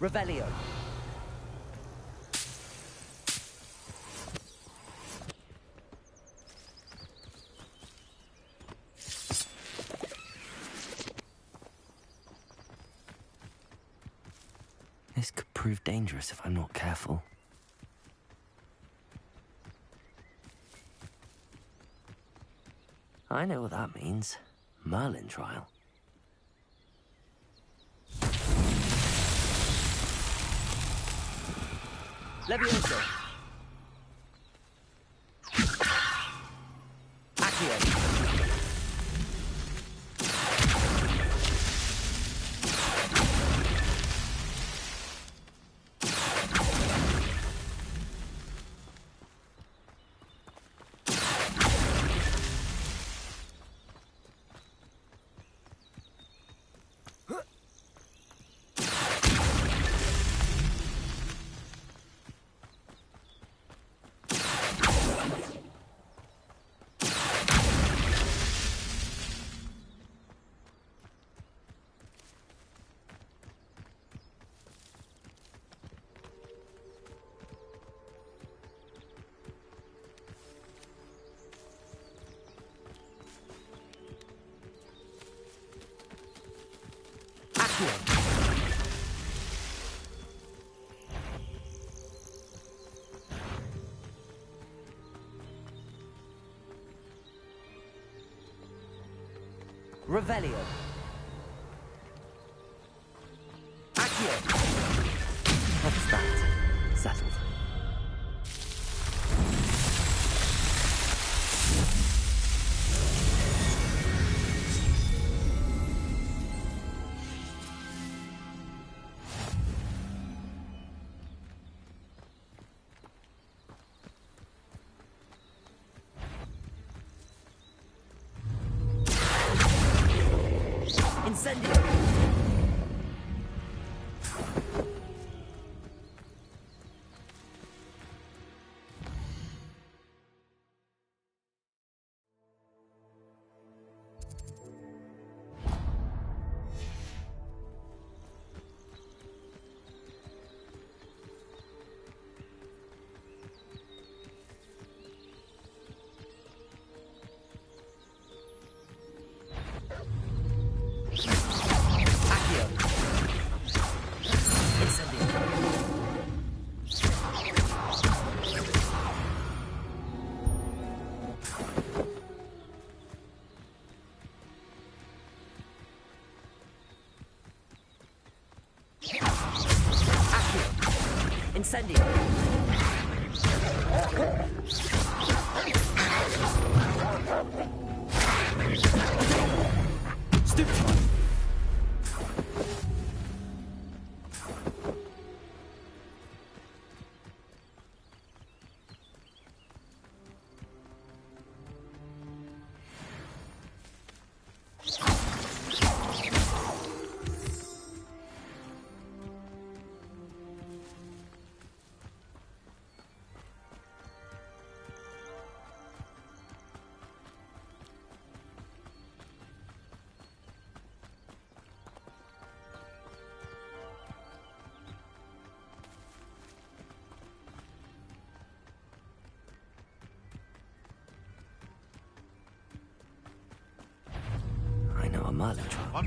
Revelio. This could prove dangerous if I'm not careful. I know what that means. Merlin trial. Levioso. Accio. Revelio. Accio. What's that? Settled. Incendio! Incendio. Stupid. I know a Merlin trial.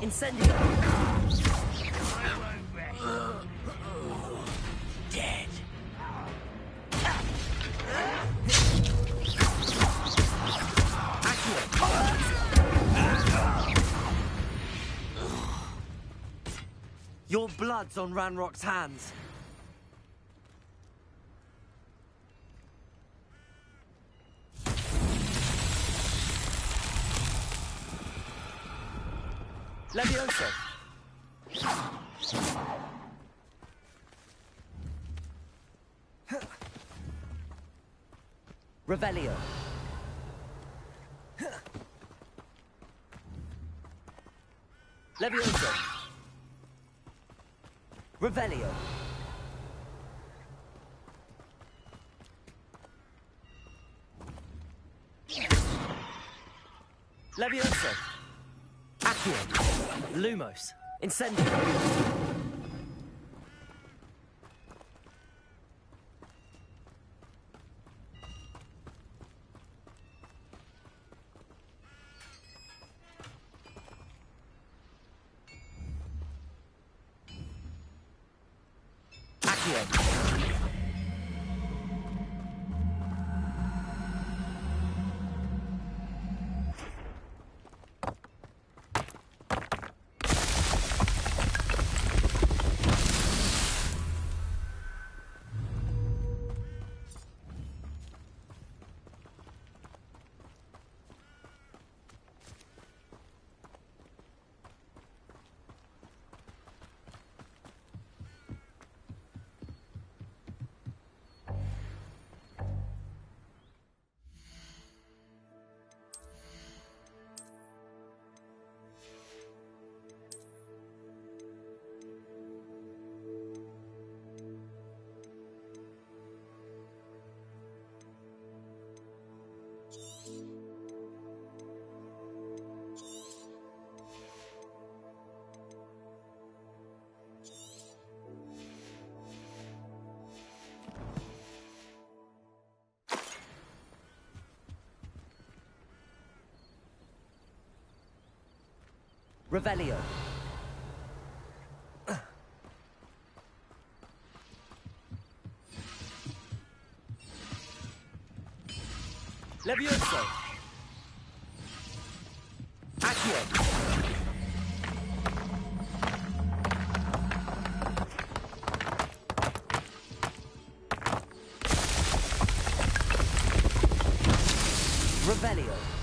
Incendio. Dead. Your blood's on Ranrock's hands. Levioso. Revelio. Levioso. Revelio. Levioso. Accio. Lumos. Incendio. Revelio. Levioso. Accio. Revelio.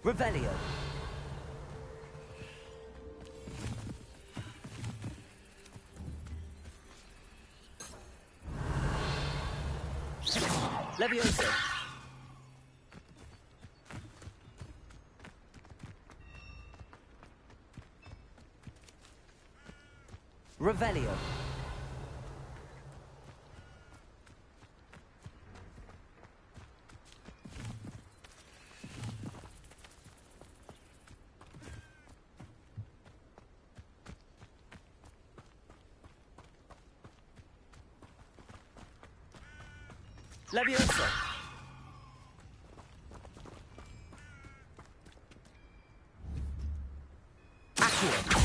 Revelio. Levioso. Revelio. Levioso. Accio.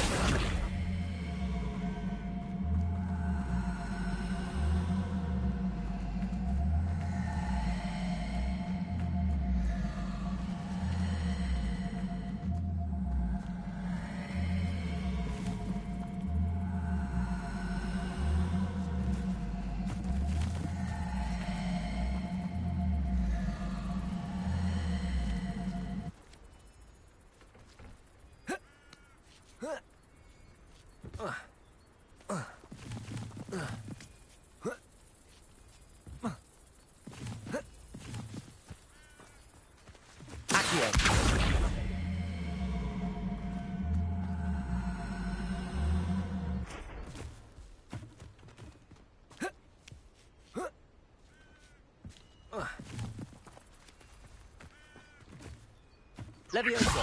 Levioso.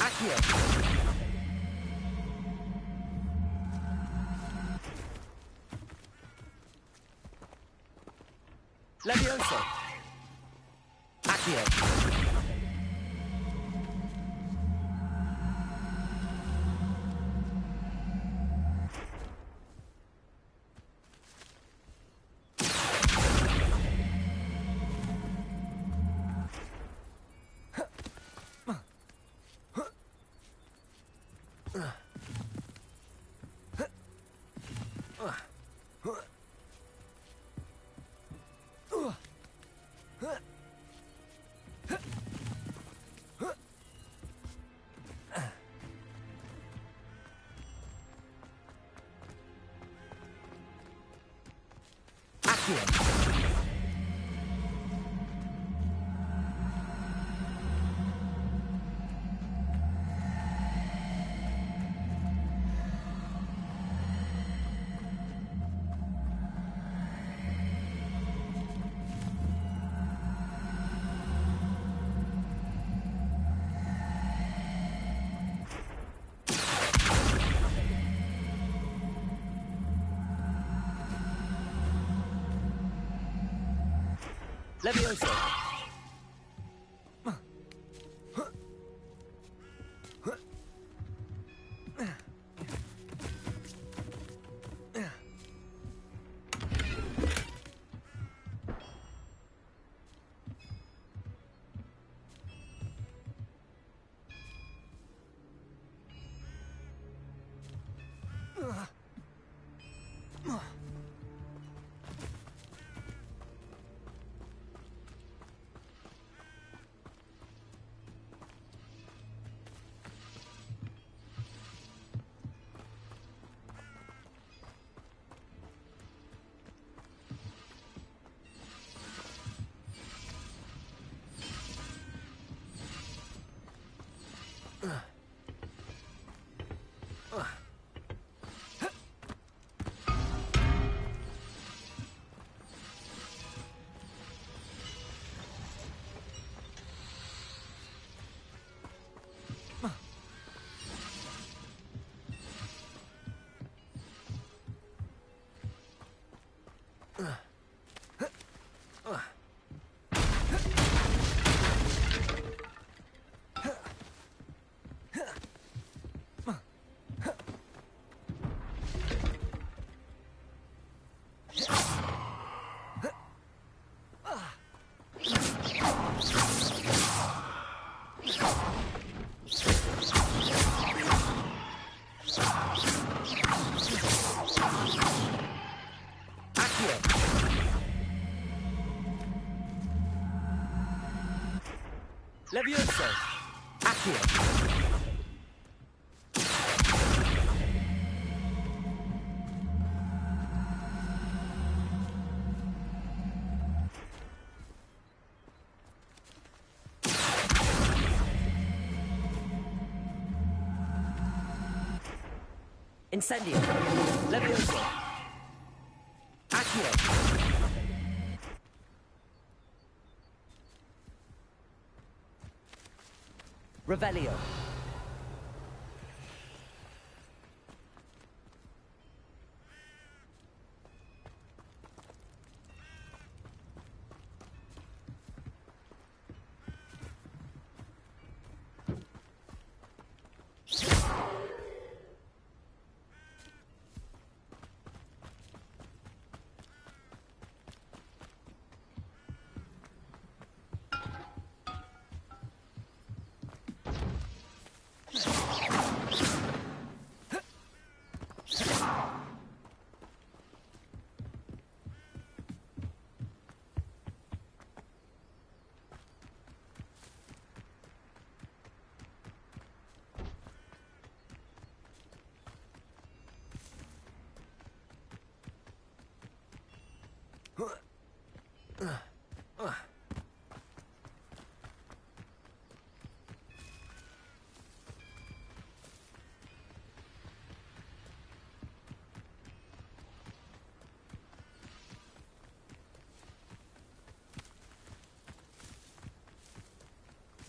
Accio. Levioso. Accio. Accio. Levioso. Levioso. Accio. Incendio. Levioso. Accio. Revelio.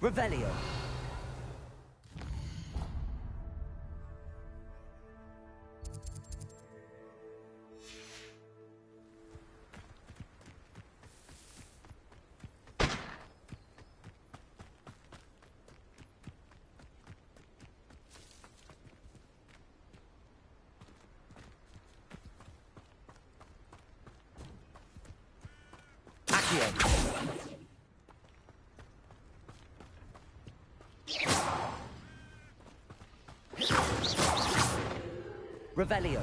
Revelio. Accio. Revelio.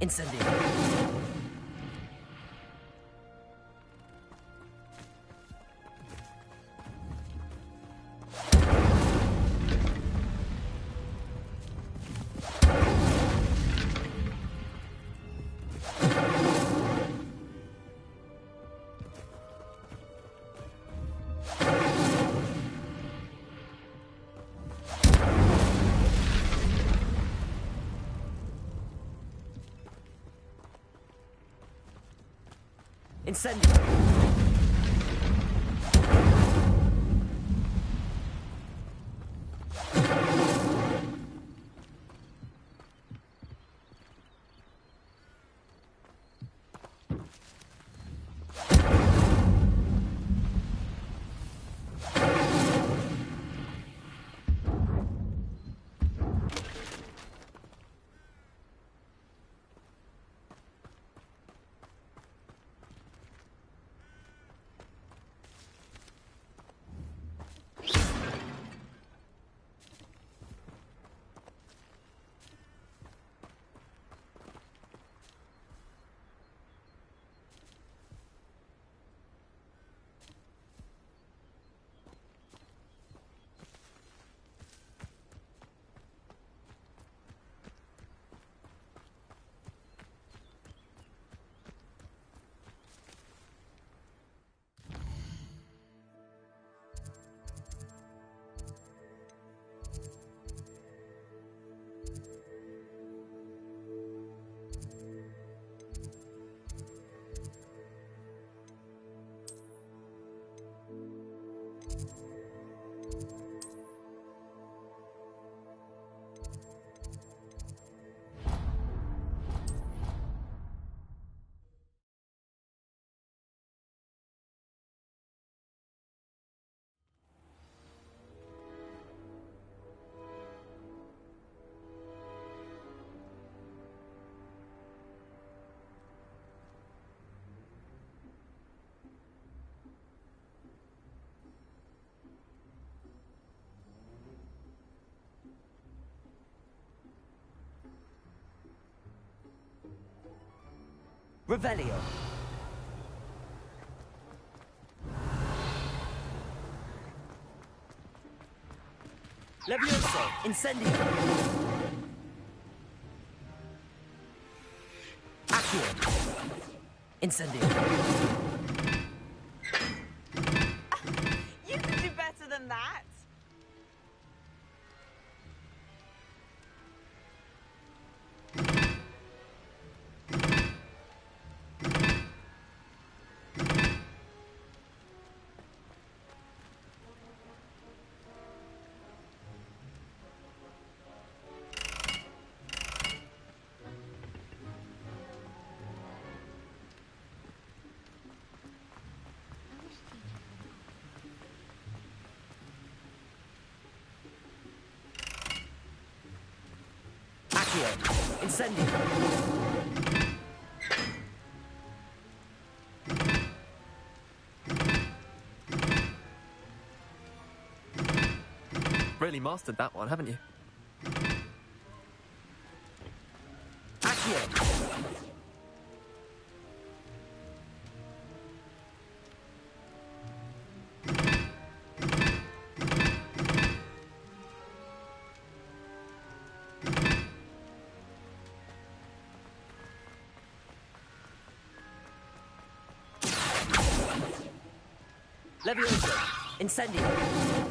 Incendio. Incendio. Revelio. Levioso. Incendio. Accio. Incendio. You can do better than that. Incendio. Really mastered that one, haven't you? Accio. Levioso. Incendio.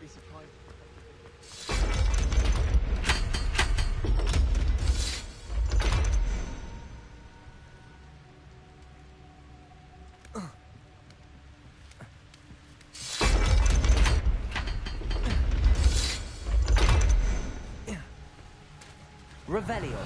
surprised. Revelio.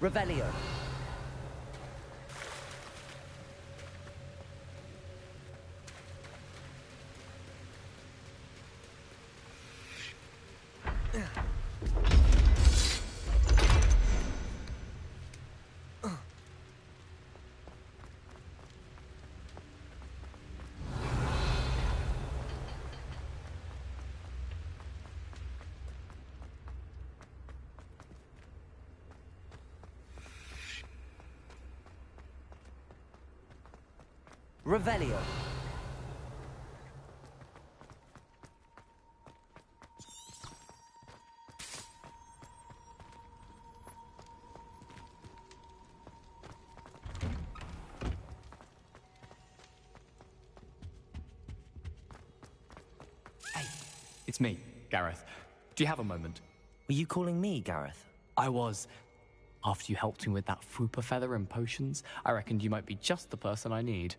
Revelio. Revelio. Hey, it's me, Gareth. Do you have a moment? Were you calling me, Gareth? I was. After you helped me with that Fupa feather and potions, I reckoned you might be just the person I need.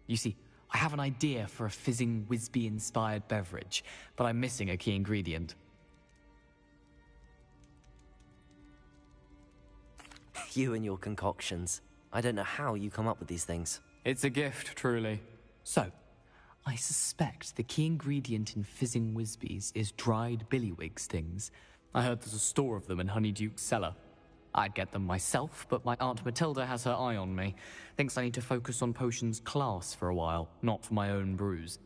You see, I have an idea for a fizzing Wisby-inspired beverage, but I'm missing a key ingredient. You and your concoctions. I don't know how you come up with these things. It's a gift, truly. So, I suspect the key ingredient in fizzing Wisbies is dried billywig stings. I heard there's a store of them in Honeyduke's cellar. I'd get them myself, but my Aunt Matilda has her eye on me. Thinks I need to focus on potions class for a while, not for my own brews.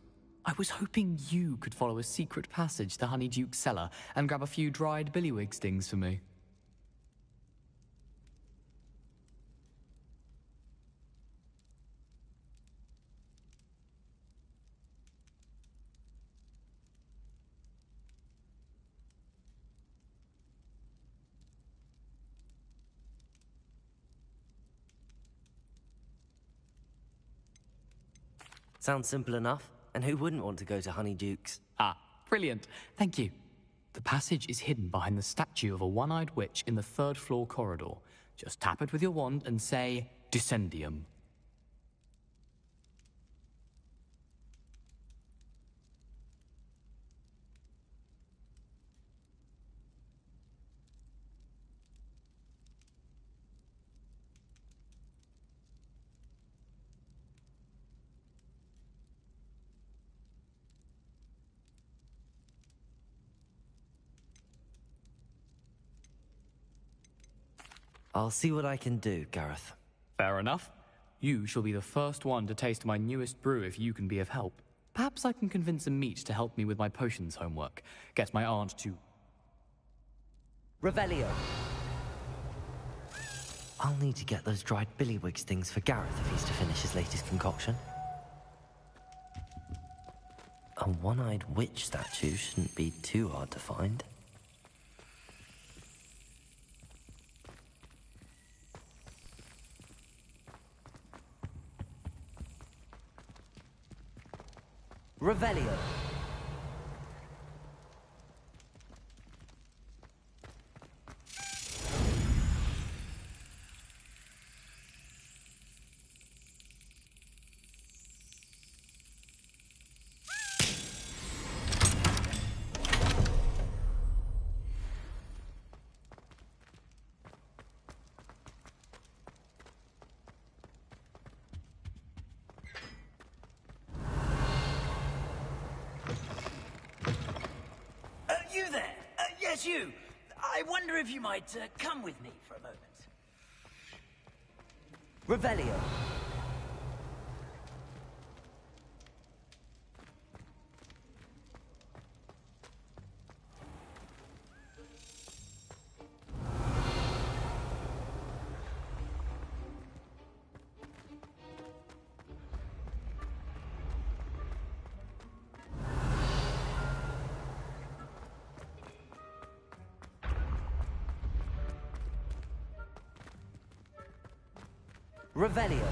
I was hoping you could follow a secret passage to Honeyduke's cellar and grab a few dried billywig stings for me. Sounds simple enough. And who wouldn't want to go to Honeyduke's? Ah, brilliant. Thank you. The passage is hidden behind the statue of a one-eyed witch in the third-floor corridor. Just tap it with your wand and say, Descendium. I'll see what I can do, Gareth. Fair enough. You shall be the first one to taste my newest brew if you can be of help. Perhaps I can convince a meat to help me with my potions homework. Get my aunt to... Revelio. I'll need to get those dried billywig stings for Gareth if he's to finish his latest concoction. A one-eyed witch statue shouldn't be too hard to find. Revelio. Yes, you. I wonder if you might come with me for a moment. Revelio. Revelio.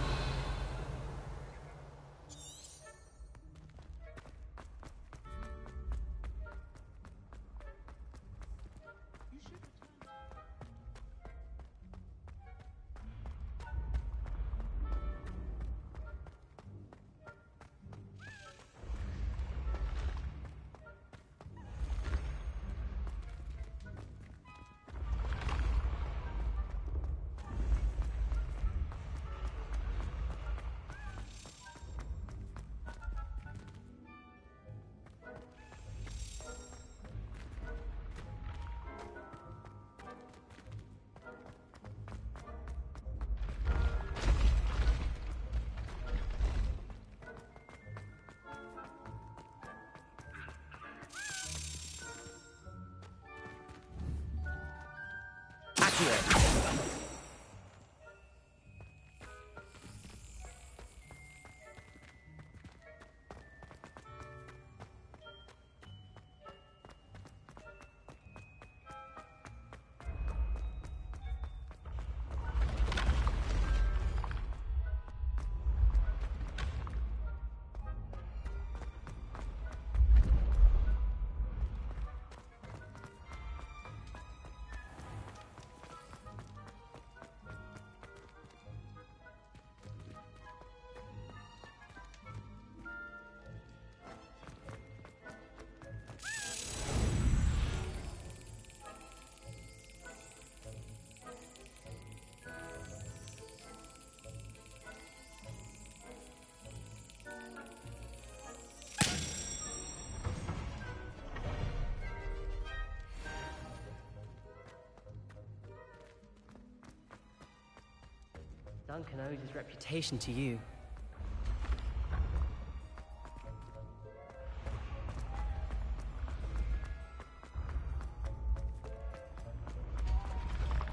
Duncan owes his reputation to you.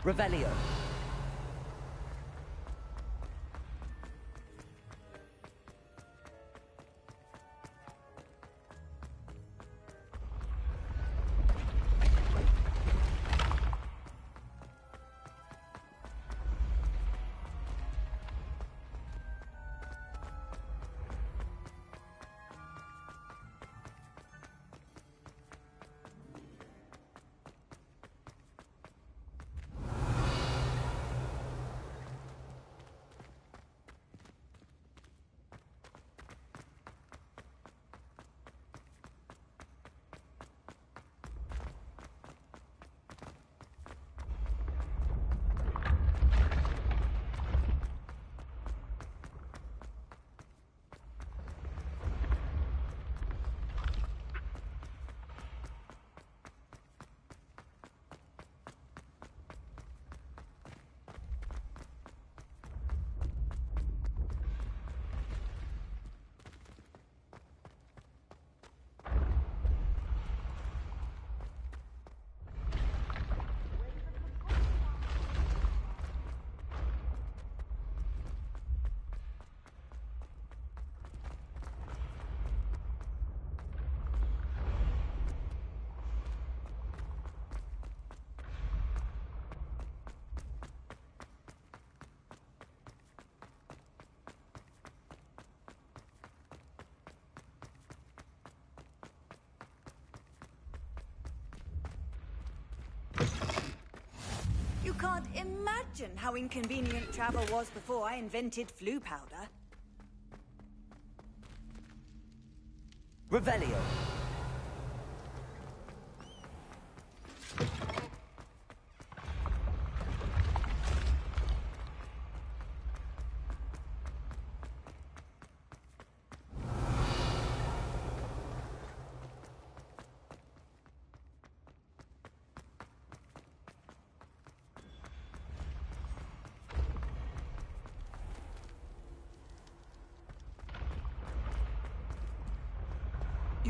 Revelio. You can't imagine how inconvenient travel was before I invented flu powder. Revelio.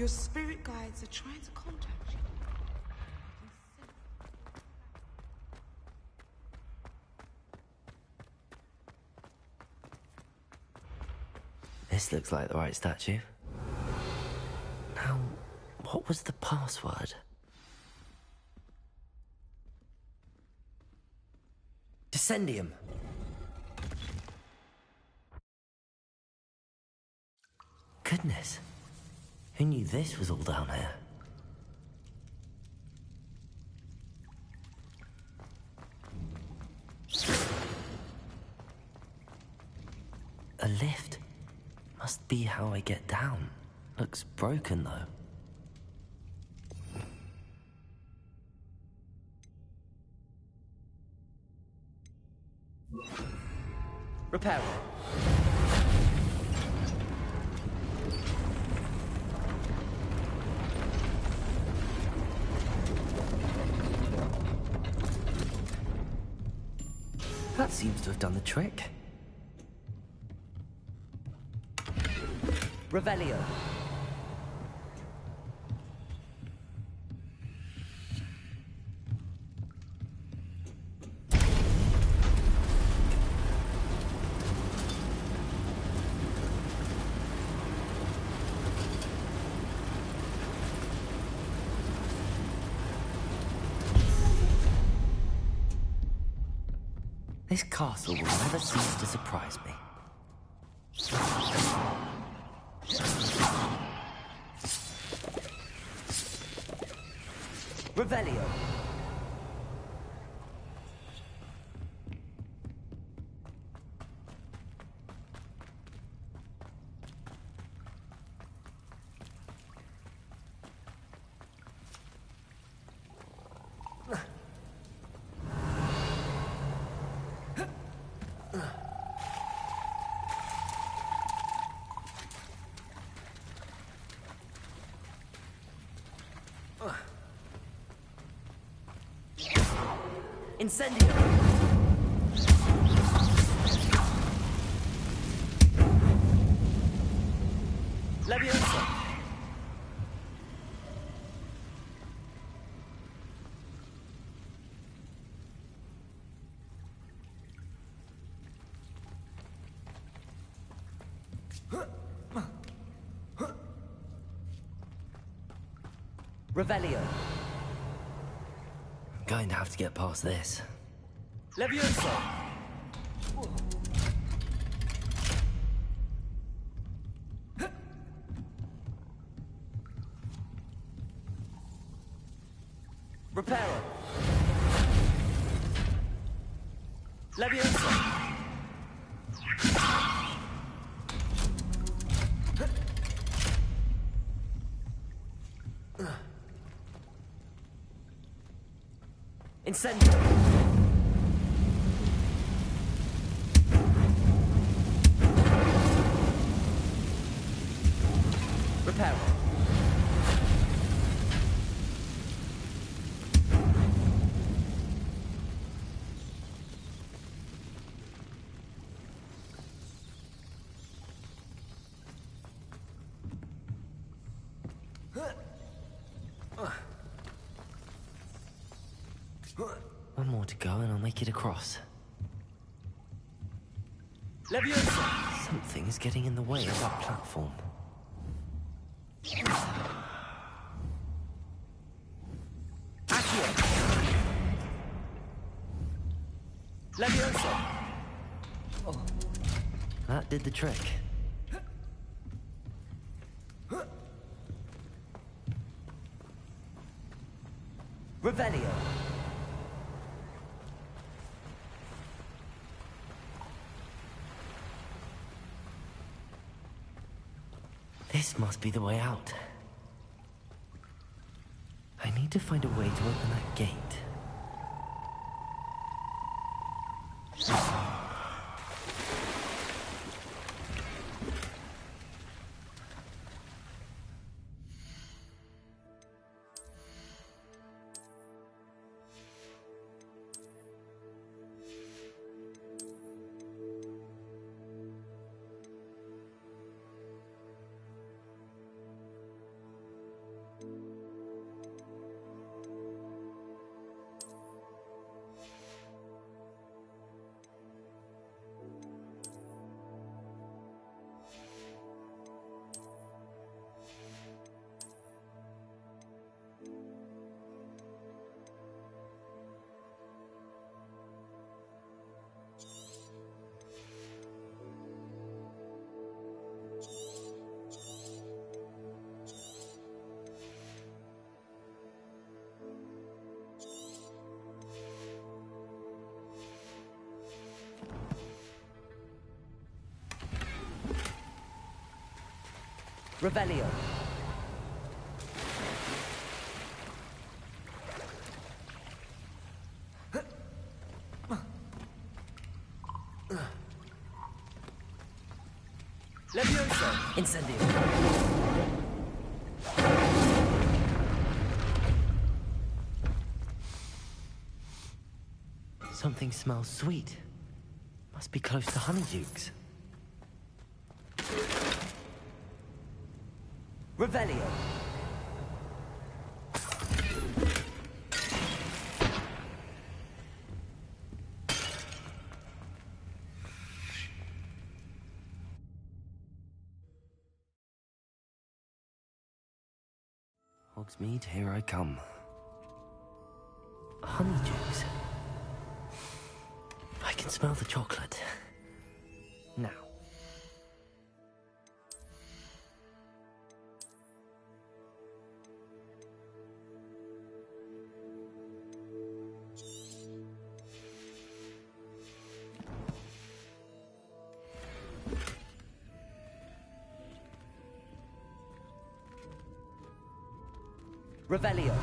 Your spirit guides are trying to contact you. This looks like the right statue. Now, what was the password? Descendium. Goodness. Who knew this was all down here? A lift. Must be how I get down. Looks broken, though. Repair it. That seems to have done the trick. Revelio. This castle will never cease to surprise me. Revelio. Incendio! Leviosa! Revelio. I'm going to have to get past this. Leviosa! Reparo. Leviosa! Incendio! Reparo. One more to go and I'll make it across. Leviosa! Something is getting in the way of that platform. Accio! Leviosa! Oh. That did the trick. Revelio. This must be the way out. I need to find a way to open that gate. Revelio. Levioso. Incendio. Something smells sweet. Must be close to Honeydukes. Revelio. Hogsmeade, here I come. Honeydukes. I can smell the chocolate. Now. Revelio.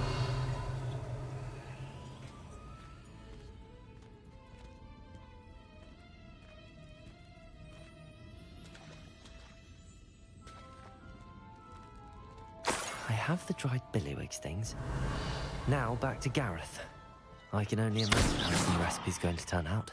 I have the dried billywig stings. Now back to Gareth. I can only imagine how the recipe's going to turn out.